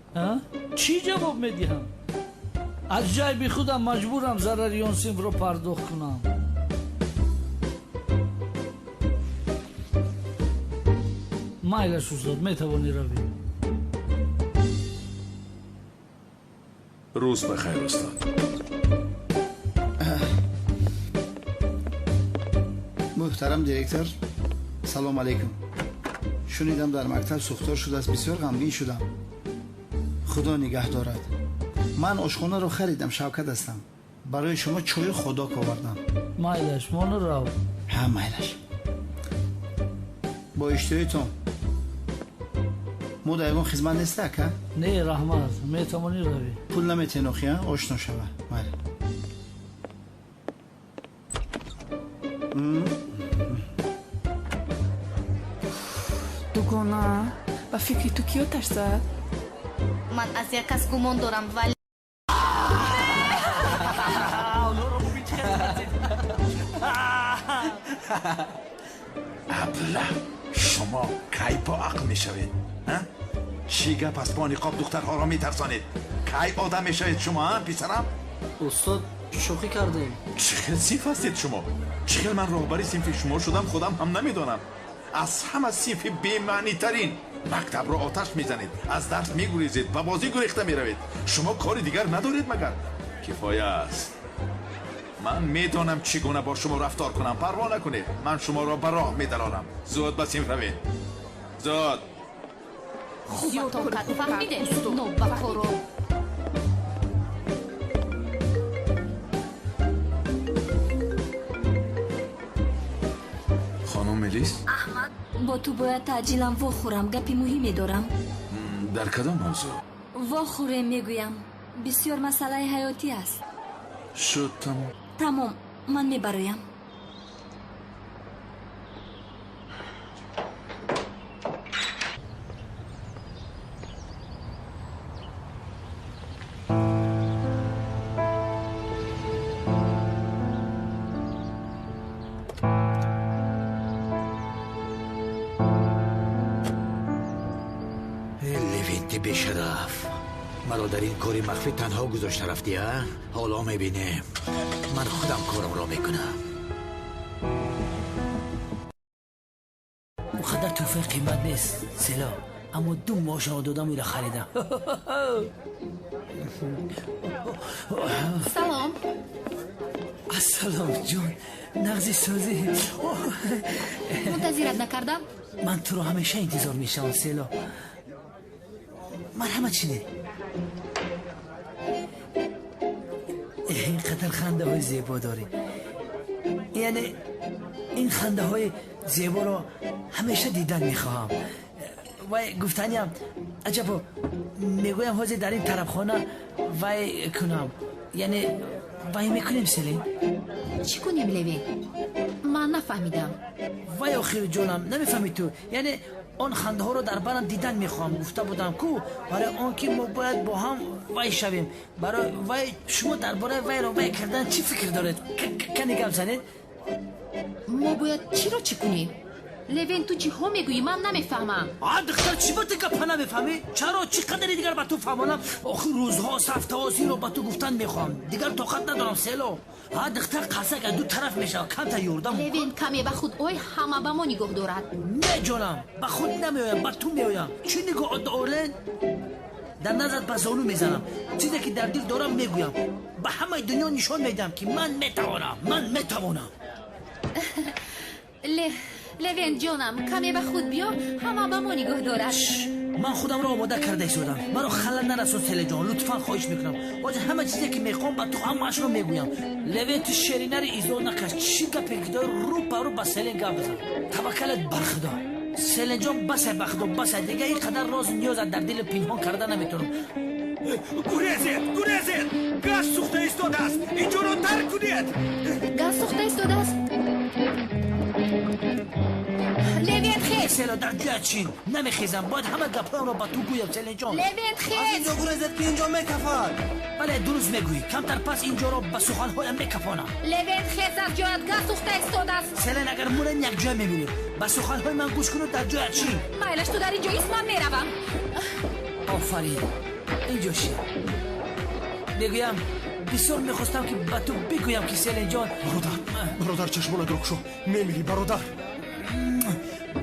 чӣ ҷавоб медиҳам? аз ҷайби худам маҷбурам зарари он синфро пардохт кунам. майлаш устод, метавонӣ равӣ. рӯз бахайр устод. муҳтарам директор, салом алейкум. шунидам дар мактаб сухтор шудааст, бисёр ғамгин шудам. худо нигаҳ дорад. ман ошхонаро харидам, Шавкат ҳастам. барои шумо чою ходок овардам. майлаш, мону рав. майлаш. бо иштиёитон мо дар ягон хизмат нест ака? Не раҳмат, метавонӣ равӣ. Пул наметенохӣ, ошно шава. Майли. дугона ба фикри ту ки оташ зад? ман аз як кас гумон дорам, вале абла шумо кай бо ақл мешавед? чӣ гап аст бо ниқоб духтарҳоро метарсонед? кай одам мешавед шумо писарам? устод шӯхӣ кардем. чӣ хел синф ҳастед шумо? чӣ хел ман роҳбари синфи шумо шудам худам ҳам намедонам. аз ҳама синфи бемаънитарин мактабро оташ мезанед, аз дарс мегурезед, ба бозӣ гурехта меравед. шумо кори дигар надоред магар? кифоя аст. ман медонам чӣ гуна бо шумо рафтор кунам. парво накунед, ман шуморо ба роҳ медалонам. зуд ба синф равед. зуд. зиёдон кад, фаҳмидем? нобакоро хонум мелис, аҳмад, бо ту бояд таъҷилан вохӯрам. гапи муҳиме дорам. дар кадом мавзӯъ? вохӯрем мегӯям. бисёр масъалаи ҳаётӣ аст. шуд тамом. тамом, ман мебароям. левенти бешараф, مرا در این کاری مخفی تنها گذاشته رفتی ها؟ حالا میبینیم من خودم کارم را میکنم. مخدر توفه قیمت نیست سلا، اما 2 ماشین دادم میره خریدم. سلام. السلام جون، نغزی سازی. منتظرت نکردم؟ من تو رو همیشه انتظار میشم سلا. مرحمت شده. اینقدر خنده های زیبا داری، یعنی این خنده های زیبا رو همیشه دیدن میخواهم. وای گفتنیم عجبا میگویم حاضر در این طرف خانه وای کنم، یعنی وای میکنیم سلین. چی کنیم لوین؟ من نفهمیدم. وای آخر جونم نمیفهمی تو، یعنی آن خنده ها رو در برم دیدن میخوام. گفته بودم کو برای آن که ما باید با هم وای شویم. برای وای شما درباره وای رو وای کردن چی فکر دارید؟ کنی گپ زنید؟ ما باید چی رو چی کنیم؟ لوین تو چی ها میگویی؟ من نمیفهمم. دختر چی با تو گپ نمیفهمی؟ چرا چقدر دیگر با تو فهمانم؟ آخر روزها هفته ها رو با تو گفتن میخوام. دیگر طاقت ندارم سلو. دختر قصه دو طرف میشه، کم تا یوردم. لوین کمی به خود اوی همه به ما نگاه دارد. نه جانم، به خود نمیایم، به تو میایم. چی نگاه دارن؟ در نظر به زانو میزنم. چیزی که در دل دارم میگویم. به همه دنیا نشان میدم که من میتوانم. لوین جانم کمی به خود بیا، همه به ما نگاه دارد. من خودم را آماده کرده ایستادم. مرا خلل نرسون سلی جان، لطفا خواهش میکنم. واجه همه چیزی که میخوام با تو همش رو میگویم. لوین تو شیرینه رو ایزول نکش. چی گپی که داری رو پرو با سلین گپ بزن. توکلت بر خدا. سلین جان بس بخدا بس دیگه اینقدر راز نیاز در دل پنهان کرده نمیتونم. گریزید گاز سوخته ایستاده است. اینجا رو ترک کنید. گاز سوخته ایستاده است. لوین خیز سلا در جای چین نمیخیزم. باید همه گپا رو با تو گویم سلین جان. لوین خیز از اینجا گریزید که اینجا میکفد. بله درست میگویی، کمتر پس اینجا رو به سخنهایم میکپانم. لوین خیز از جایت گاز سوخته ایستاده است. سلین اگر مورن یک جای میبینی به سخنهای من گوش کنید در جای چین. مایلش تو در اینجا ایست، من میروم. آفرین، اینجا شی میگویم بسیار میخواستم که به تو بگویم که سلین جان. برادر چشمانت رو شو، میمیری برادر.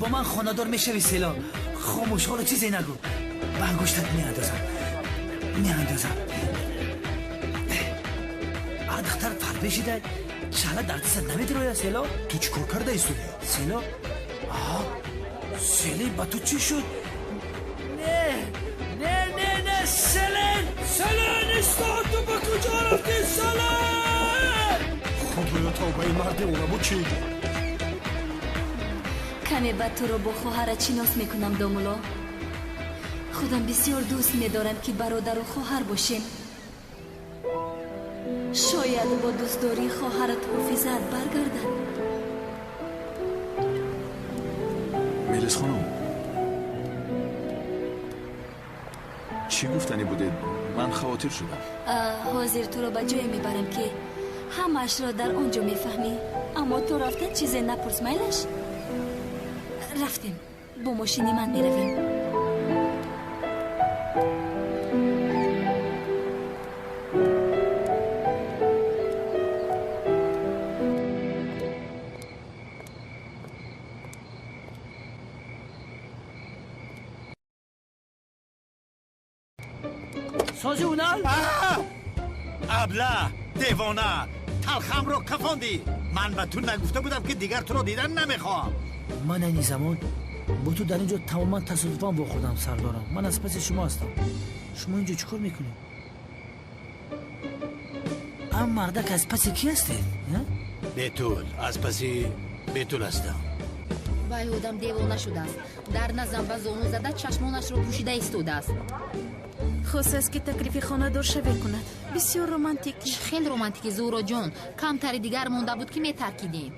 با من خاندار میشوی سلا. خاموش، حالا چیزی نگو. به انگشتت میاندازم. دختر فرق بشیده چلا در دست نمیدروی سلا. تو چی کار کرده ایستودی؟ سلا سلی با تو چی شد؟ نه سلین استاد تو با کجا رفتی سلین؟ خدایا توبه مرد اونمو چی؟ کمی بعد تو رو با خواهر چیناس میکنم دامولا. خودم بسیار دوست می‌دارم که برادر و خواهر باشیم. شاید با دوستداری خواهرت حافظت برگردد. میلیس خانم چی گفتنی بوده؟ من خواطر شدم. حاضر تو رو به جای میبرم که همش را در آنجا میفهمی، اما تو رفتن چیزی نپرس میلش. رفتیم با ماشینی من میرویم. سازی اونال؟ ابله دیوانه تلخم رو کفاندی. من به تو نگفته بودم که دیگر تو رو دیدن نمیخوام. من این زمان با تو در اینجا تماما تصادفاً با خودم سر دارم. من از پس شما هستم. شما اینجا چیکار میکنید؟ ام مردک از پس کی هستید؟ بیتول از پسی بیتول هستم. وای آدم دیوانه شده است. در نظم و زانو زده چشمانش رو پوشیده ایستاده است. خواست است که تکلیف خانه دار شوی کند. بسیار رومانتیکی. خیلی رومانتیکی زورا جان. کمتری دیگر مونده بود که میترکیدیم.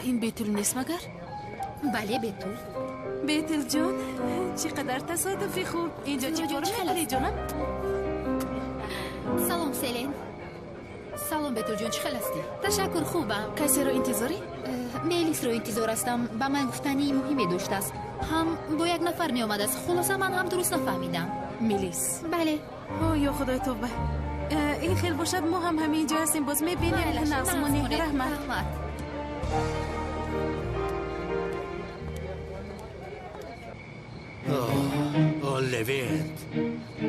این بیتول نیست مگر؟ بله بیتول. بیتول جان چقدر تصادفی خوب. اینجا چی کار میکنی جانم؟ سلام سلین. سلام بیتول جان چی خیلی هستی؟ تشکر خوبم. کسی رو انتظاری؟ میلیس رو انتظار هستم. به من گفتنی مهمی داشته است. هم با یک نفر می آمد است. خلاصه من هم درست نفهمیدم. میلیس؟ بله. یا خدای توبه. این خیلی باشد ما هم همینجا هستیم. باز میبینیم نقصمانی. رحمت. لوینت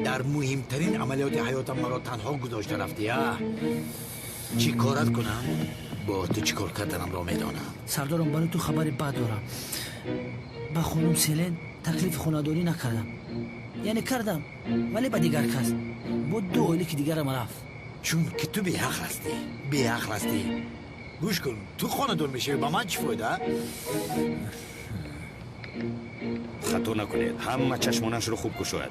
در مهمترین عملیات حیاتم مرا تنها گذاشته رفتی. چی کارت کنم؟ با تو چی کار کردنم را میدانم. سردارم برای تو خبری بد دارم. با خانم سیلین تکلیف خانه‌داری نکردم. یعنی کردم ولی با دیگر کس. با دو اولی که دیگرم رفت. چون که تو بی حق هستی. گوش کن تو خانه‌دار میشه با من چی فایده؟ خطا نکنید. همه چشمانش رو خوب گشاید.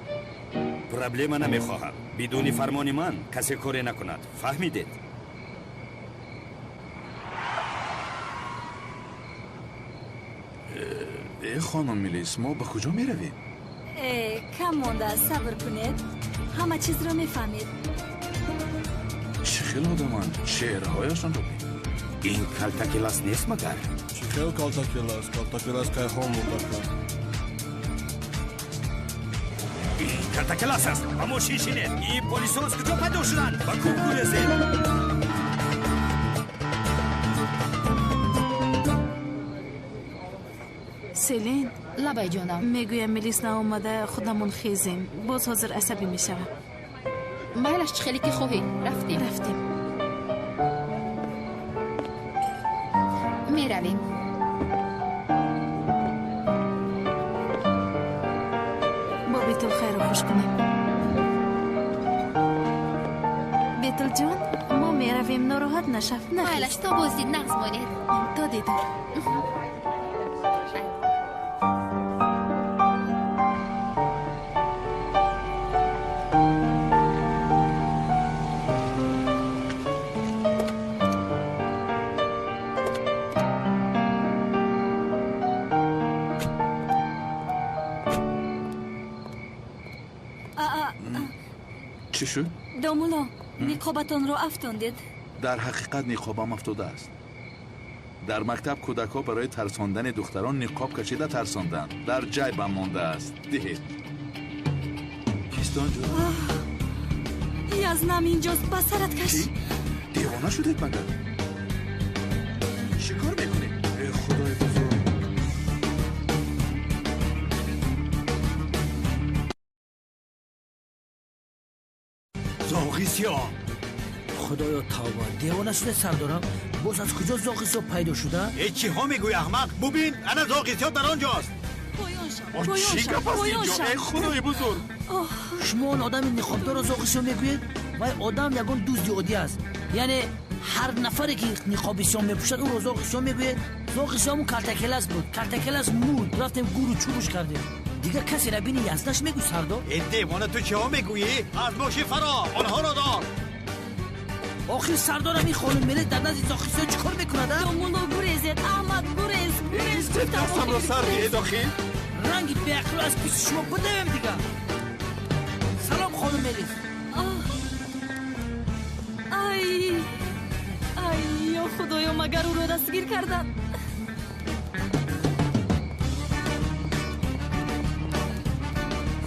پرابلم نمیخواهم. بدون فرمان من کسی کاری نکند. فهمیدید؟ خانم میلیس ما به کجا میرویم؟ کم مانده است. صبر کنید. همه چیز رو میفهمید. چه خیلی آدمان شعرهایشان رو این کلتاکلاس نیست مگر؟ چه خیلی کلتاکلاس که هم مدکر این کلتاکلاس است. اما شیشینه این پولیس ها از کجا پیدا شدن؟ با کوب گویزید. سیلین لبای جانم میگویم میلیس ناومده خودمون خیزیم. باز حاضر عصبی میشوم. مایلش چه خیلی که خوبی. رفتیم میرویم. با بیتل خیر و خوش کنیم. بیتل جان ما میرویم. ناراحت نشف. مایلش تا بازدید نقص مانید. تا دیدار. چی شد؟ دامولا نقابتان رو افتاندید؟ در حقیقت نقابم افتاده است. در مکتب کودک‌ها برای ترساندن دختران نقاب کشیده ترساندند. در جیبم مانده است. دهید. کیستان جان؟ یزنم اینجاست. با سرت کش. چی؟ دیوانه شدید مگر؟ چی کار میکنید؟ ای خدای بزرگ. زاغیسیا خدایا توبه. دیوانه شده سردارم. باز از کجا زاغیسیا پیدا شده؟ چی ها میگوی احمق؟ ببین انا زاغیسیا در آنجاست. چی گپ است اینجا؟ ای خدای بزرگ. شما اون آدم نقابدار رو زاغیسیا میگوید؟ وای آدم یگان دزدی عادی است. یعنی هر نفری که نقابیسیا میپوشد اون رو زاغیسیا میگوید. زاغیسیا همون کلتاکلاس بود. کلتاکلاس مرد. رفتیم گور و چوبش کردیم. دیگه کسی را بینی یزدش میگوی سردار؟ این دیوانه تو چه ها میگویی؟ از ماشی فرا آنها را دار. آخر سردار هم این خانم ملک در نزد زاخیسیا چیکار میکنه؟ دومونو گریزید احمد گریز دستم را سر بیه داخل رنگی به اخلو از پیش شما بدویم دیگه. سلام خانم ملک. ای یا خدایا مگر او رو دستگیر کردن؟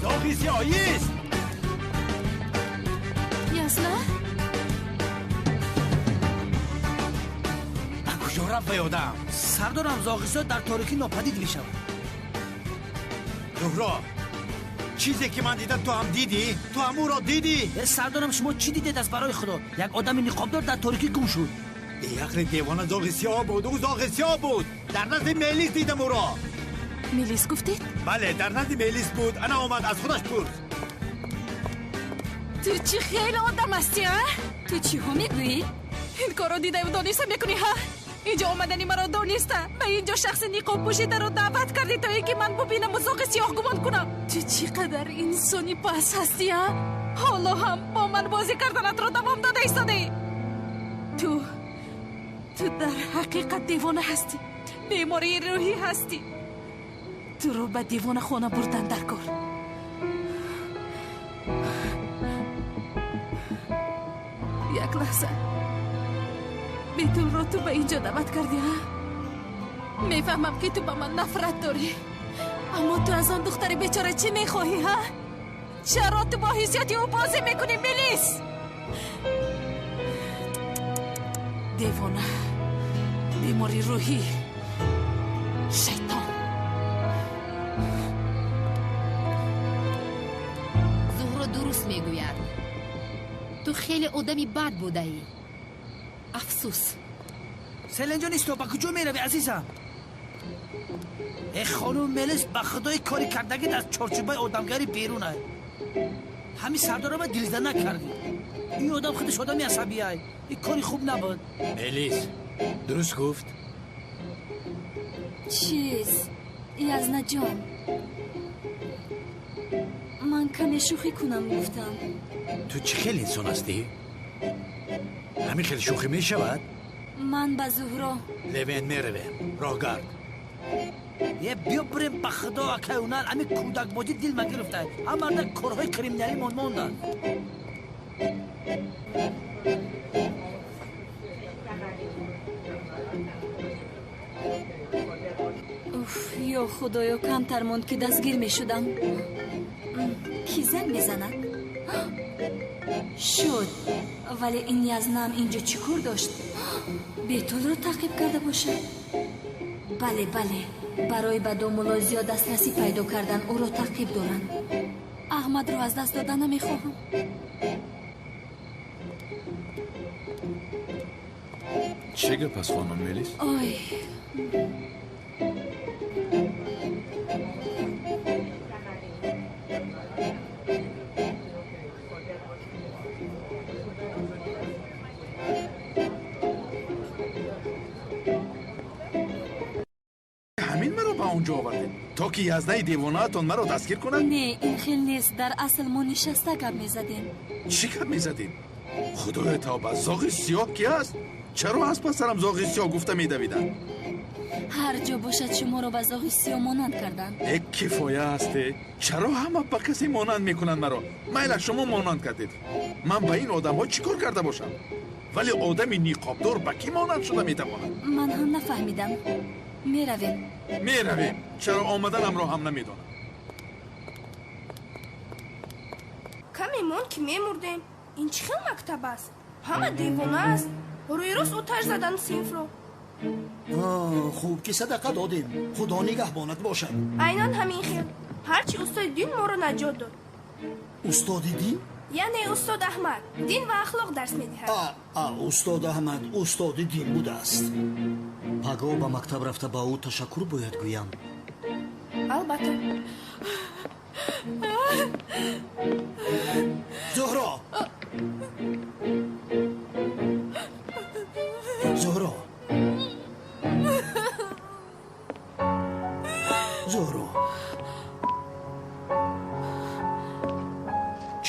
زاخیسیا ایست. یاسنا؟ کجا رفت بیادم؟ سردارم زاخیسیا در تاریکی ناپدید میشود. زهرا چیزی که من دیدم تو هم دیدی؟ تو هم او را دیدی؟ سردارم شما چی دیدید از برای خدا؟ یک آدم نقابدار در تاریکی گم شد. یخل دیوانه زاخیسیا بود. او زاخیسیا بود. در نزد میلیس دیدم او را. میلیس گفتید؟ بله در نزد میلیس بود. انا آمد از خودش پرس. تو چی خیلی آدم هستی ها؟ تو چی ها میگویی؟ این کارو دیده و دانسته میکنی ها؟ اینجا آمدنی مرا دانسته و اینجا شخص نقاب پوشیده رو دعوت کردی تا اینکه من ببینم و زاغ سیاه گمان کنم. تو چقدر انسانی پس هستی ها؟ حالا هم با من بازی کردنت رو دوام داده ایستادی. تو در حقیقت دیوانه هستی. بیماری روحی هستی. تو رو به دیوانه خانه بردن در کار. یک لحظه بیتون رو تو به اینجا دعوت کردی ها؟ میفهمم که تو به من نفرت داری، اما تو از آن دختر بیچاره چی میخواهی ها؟ چرا تو با حیثیتی او بازی میکنی میلیس؟ دیوانه، بیماری روحی، شیطان. زهرا درست میگوید. تو خیلی آدمی بد بوده ای. افسوس. سلنجا نیست تو با کجا میروی عزیزم؟ ای خانم ملیس به خدای کاری کردگی از چارچوبای آدمگری بیرونه. همین سردار ما دلزده نکردی. این آدم خودش آدمی عصبیه. این کاری خوب نبود. ملیس درست گفت؟ چیز یزنا جان، من کمی شوخی کنم گفتم. تو چه خیلی انسان هستی؟ همین خیلی شوخی می شود؟ من با زهرا لوین می رویم راه گرد. یه بیا بریم به خدا که اونان همین کودک بودی دل من گرفته. همه در کارهای کریمینالی موندن. اوف یا خدایا کمتر موند که دستگیر می شدم. کی زنگ میزند؟ شد. ولی این یزنم اینجا چی کار داشت؟ بیتول رو تعقیب کرده باشه؟ بله برای به دومولازیا دسترسی پیدا کردن او رو تعقیب دارن. احمد رو از دست دادن نمیخواهم. چه گپ است خانم میلیس؟ آی همین مرا به اونجا آورده تا که یزدای دیوانه‌تان مرا دستگیر کنند؟ نه این خیلی نیست. در اصل ما نشسته گپ میزدیم. چی گپ میزدید؟ خدای توبه، زاغ سیاه کی است؟ چرا از پسرم زاغ سیاه گفته میدویدند؟ هر جا باشد شما رو به زاغ سیاه مانند کردن. یک کفایه هسته. چرا همه با کسی مانند میکنند مرا؟ میل شما مانند کردید. من به این آدم ها چیکار کرده باشم؟ ولی آدمی نقابدار به کی مانند شده میتواند؟ من هم نفهمیدم. میرویم. چرا آمدنم را هم نمیدانم. کمی مون که میمردیم. این چه خیلی مکتب است؟ همه دیوانه است. روی روز آتش زدن صنف رو. خوب که صدقه دادیم. خدا نگهبانت باشد. اینان همین خیل. هرچی استاد دین ما رو نجات داد. استاد دین؟ یعنی استاد احمد دین و اخلاق درس میدهد. استاد احمد استاد دین بوده است. پگاه به مکتب رفته با او تشکر باید گویم. البته. زهرا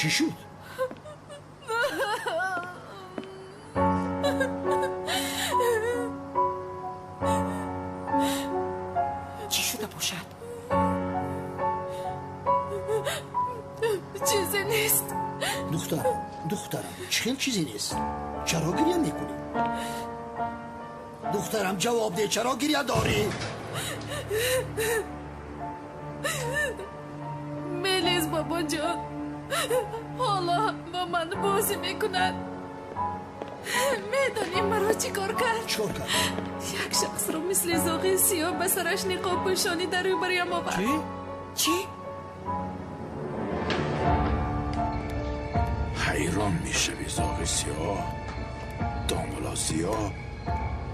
چی شد؟ چی شده باشد؟ چیزی نیست. دخترم چه چیزی نیست؟ چرا گریه میکنی؟ دخترم جواب ده، چرا گریه داری؟ میلیز بابا جان حالا با من بازی میکند. میدانی مرا چی کار کرد؟ چی کار کرد؟ یک شخص رو مثل زاغی سیاه به سرش نقاب پوشانی در روبرویم آورد. چی؟ حیران میشوی زاغ سیاه، داملا سیاه،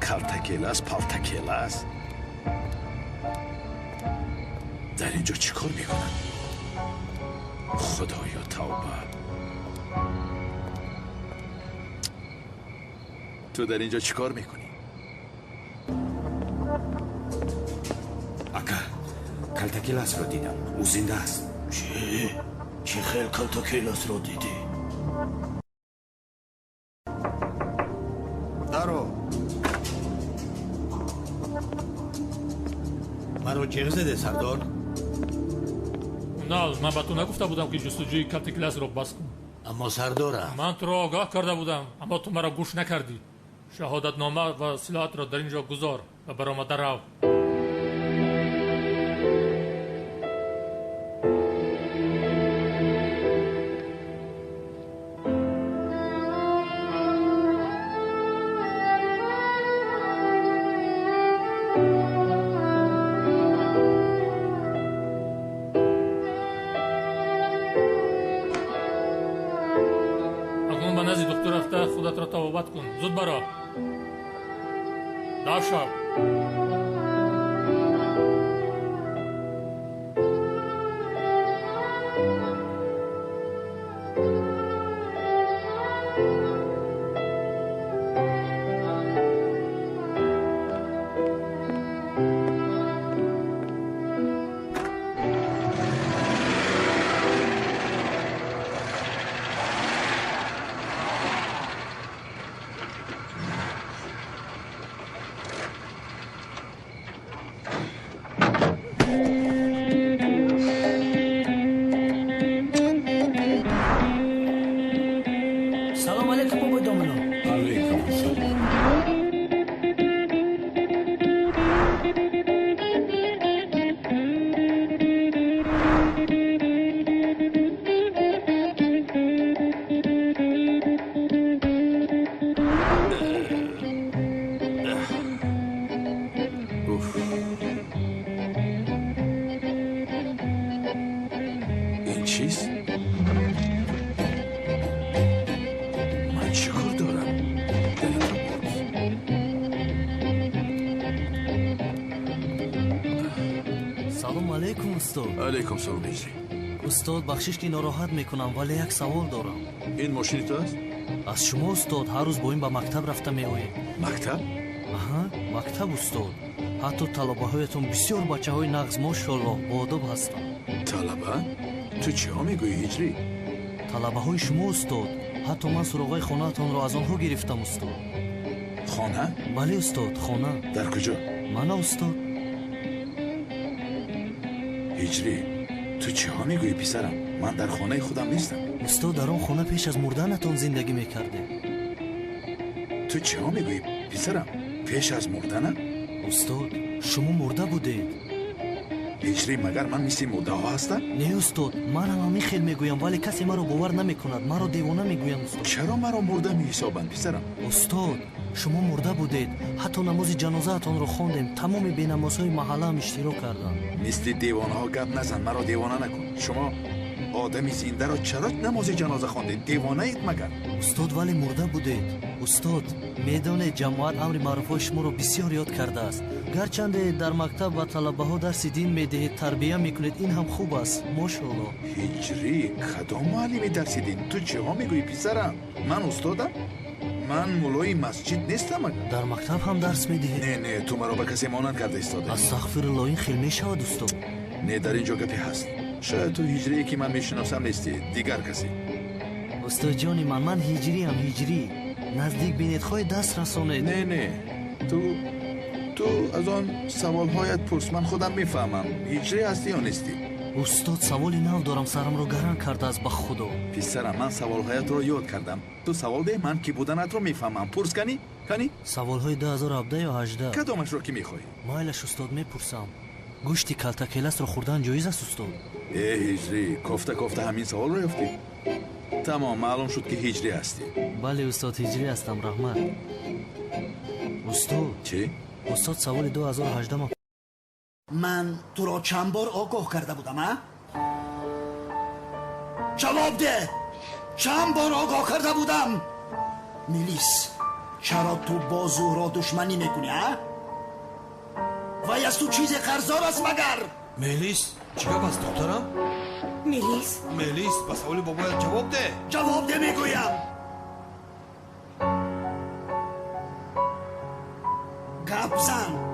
کلتکیل است، پلتکیل است. در اینجا چی کار میکنن؟ خدایا توبه. تو در اینجا چی کار میکنی؟ اکا کلتکیل است رو دیدم، او زنده است. چی خیل کلتکیل است رو دیدی؟ درو مرا چه زده سردار؟ نه من به تو نگفته بودم که جستجوی کلتکیل رو بس کن. اما سرداره من تو را آگاه کرده بودم اما تو مرا گوش نکردی. شهادت نامه و سلاحت را در اینجا گذار و برآمده رو. خودت را توبت کن. زود برا. داشا. علیکم سلام هجری. استاد بخشش که ناراحت میکنم ولی یک سوال دارم. این ماشین تو است؟ از شما استاد هر روز با این به مکتب رفته میآیید؟ مکتب؟ آها مکتب استاد. حتی طلبه هایتون بسیار بچه های نغز ماشاءالله با ادب هستند. طلبه؟ تو چی ها میگویی هجری؟ طلبه های شما استاد. حتی من سراغ خانه تان را از آنها گرفتم استاد. خانه؟ بله استاد خانه. در کجا؟ من استاد. هجری تو چی ها میگویی پسرم؟ من در خانه خودم نیستم. استاد در آن خانه پیش از مردنتان زندگی میکرده. تو چی ها میگویی پسرم؟ پیش از مردنم؟ استاد شما مرده بودید. هجری مگر من مثل مرده ها هستم؟ نه استاد من هم همین خیل میگویم ولی کسی مرا باور نمیکند. مرا دیوانه میگویم استاد. چرا مرا مرده میحسابند پسرم؟ استاد شما مرده بودید. حتی نماز جنازه اتان رو خواندیم. تمام بینمازهای محله هم اشتراک کردند. مثل دیوانه ها گپ نزن. مرا دیوانه نکن. شما آدمی زنده را چرا نماز جنازه خواندید؟ دیوانه اید مگر؟ استاد ولی مرده بودید. استاد میدان جماعت امر معروف شما رو بسیار یاد کرده است. گرچند در مکتب و طلبه ها درس دین میدهید تربیه میکنید این هم خوب است ماشاءالله. هجری کدام معلمی درس دین؟ تو چه ها میگویی پسرم؟ من استادم؟ من مولای مسجد نیستم مگر؟ در مکتب هم درس میدهید؟ نه تو مرا به کسی مانند کرده استاده. استغفرالله این خیلی میشود استاد. نه در اینجا گپی هست. شاید تو هجری که من میشناسم نیستی، دیگر کسی. استاد جانی من هیجری هم هیجری نزدیک بینید خواهی دست رسانید. نه تو از آن سوالهایت پرس، من خودم میفهمم هیجری هستی یا نیستی. استاد سوالی نو دارم سرم رو گران کرده از به خدا. پسرم من سوالهایت رو یاد کردم، تو سوال ده، من کی بودنت رو میفهمم. پرس کنی؟ سوالهای 2017 یا 18 کدامش رو که میخوایی؟ مایلش استاد میپرسم. گوشتی کلتکلس رو خوردن جایز است استاد؟ هیجری کفته همین سوال رو یافتی؟ تمام معلوم شد که هیجری هستی. بله استاد هیجری هستم رحمت. استاد چی؟ استاد سوال 2018 من تو را چند بار آگاه کرده بودم ها؟ جواب ده. چند بار آگاه کرده بودم؟ میلیس چرا تو با زهرا دشمنی میکنی ها؟ و از تو چیز قرضدار است مگر؟ میلیس چیکار است دخترم؟ میلیس با سوال بابایت جواب ده میگویم. گپ زن.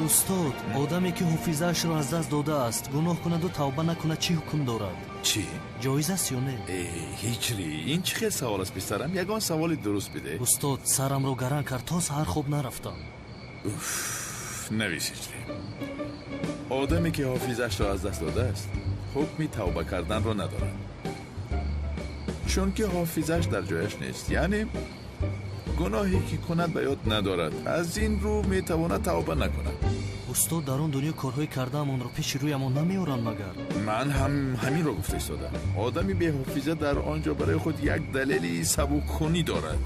استاد آدمی که حفیظش رو از دست داده است گناه کند و توبه نکند چی حکم دارد؟ چی؟ جایز است یا نه؟ هیچری این چه خیلی سوال است پسرم، یگان سوالی درست بده. استاد سرم رو گران کرد تا سحر خوب نرفتم. نویس هیچری. آدمی که حافظش را از دست داده است حکمی توبه کردن را ندارد، چون که حافظش در جایش نیست، یعنی گناهی که کند به یاد ندارد، از این رو میتواند توبه نکند. استاد در اون دنیا کارهای کردم اون رو پیش رویمون نمیارن مگر؟ من هم همین رو گفته ایستادم. آدمی به حافظه در آنجا برای خود یک دلیلی سبوک‌کنی دارد،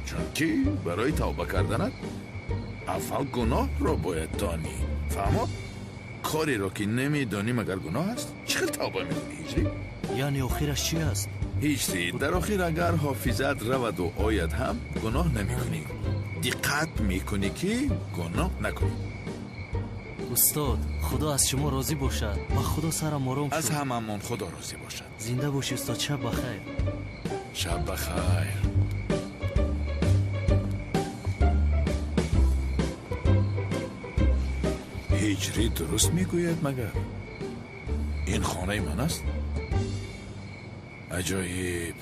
چون که برای توبه کردنت اول گناه را باید دانی. فهمو؟ کاری را که نمیدانی مگر گناه است چه توبه میکنی هیچی؟ یعنی آخرش چی است؟ هیچی. در آخر اگر حافظت رود و آید هم گناه نمیکنی، دقت میکنی که گناه نکنی. استاد خدا از شما راضی باشد و خدا سرم آرام شد. از هممون خدا راضی باشد. زنده باشی استاد. شب بخیر. شب بخیر. هیجری درست میگوید مگر؟ این خانه من است؟ عجایب.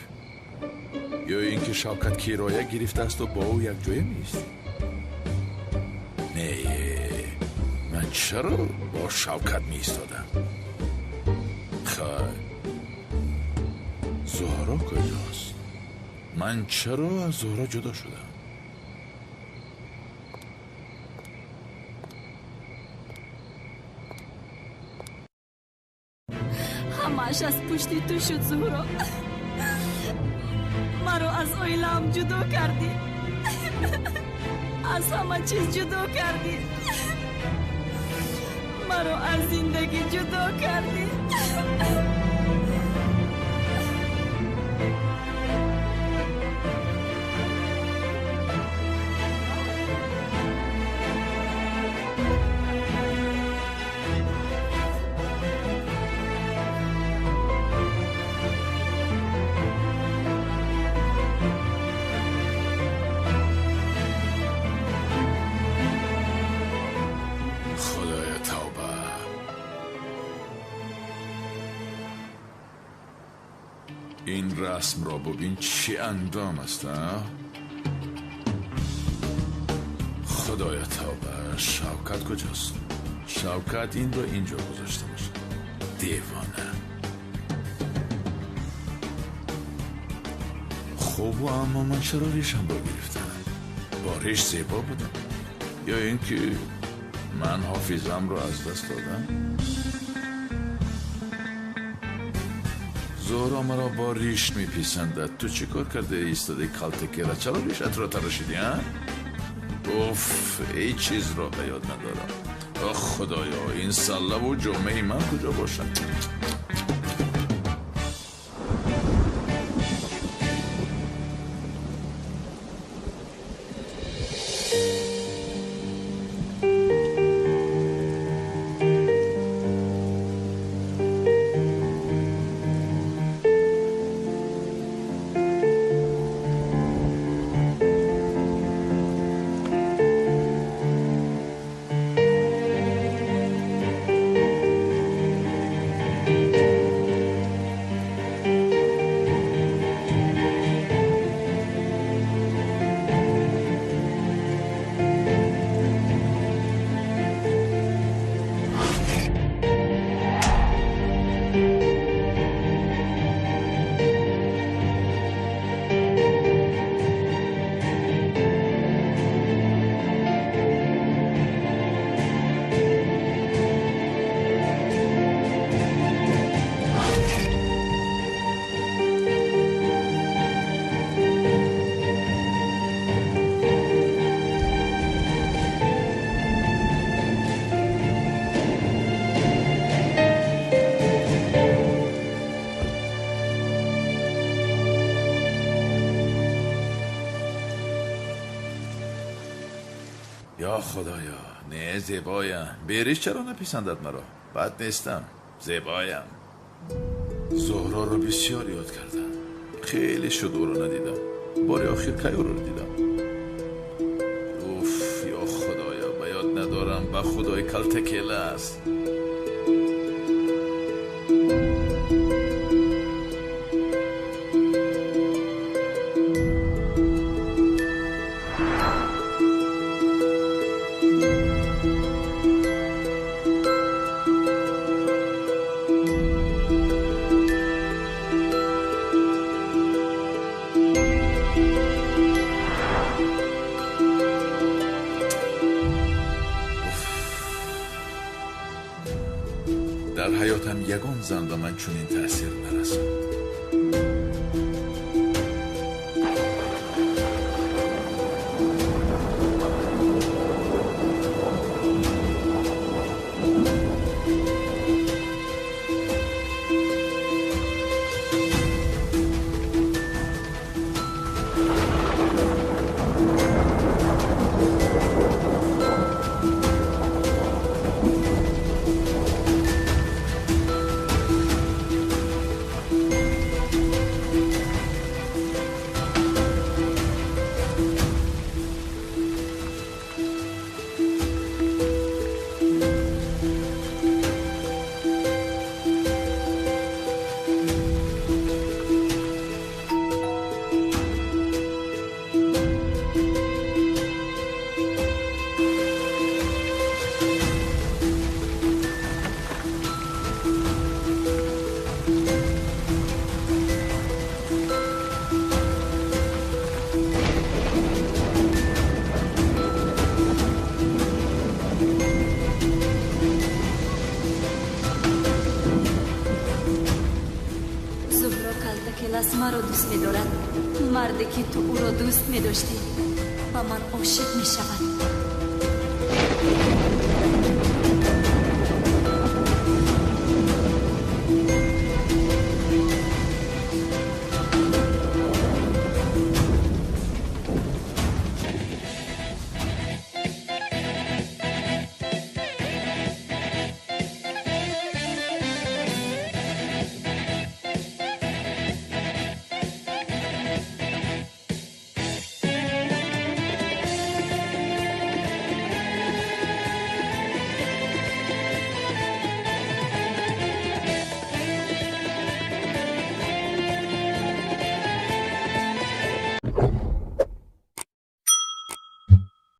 یا اینکه شوکت کرایه گرفته است و با او یک جای نیست؟ نه، من چرا با شوکت می ایستادم؟ خیر، زهرا کجاست؟ من چرا از زهرا جدا شدم؟ همش از پشتی تو شد زهرا. مرا از اویلم جدا کردی. از همه چیز جدا کردی. مرا از زندگی جدا کردی. این رسم را ببین چی اندام است. خدایا توبه. شوکت کجاست؟ شوکت این را اینجا گذاشته باشه. دیوانه. خوب اما من چرا ریشم را گرفتم؟ با ریش زیبا بودم یا اینکه من حافظم را از دست دادم؟ زهرا مرا با ریش میپیسندد. تو چی کار کرده ایستاده کالتکه را؟ چرا ریشت را تراشیدی؟ اوف، ای چیز را به یاد ندارم. آخ خدایا، این سله و جمعه من کجا باشم؟ یا خدایا، نه زیبایم. بیریش چرا نپیسندد مرا؟ بد نیستم، زیبایم. زهرا رو بسیار یاد کردم. خیلی شد او رو ندیدم. بار آخر کی او رو دیدم؟ اوف، یا خدایا، به یاد ندارم. به خدای کلتکیله است. در حیاتم یگان زن به من چنین تأثیر نرسد. کلاس مرا دوست می دارد. مردی که تو او را دوست می داشتی ба ман ошиқ мешавад.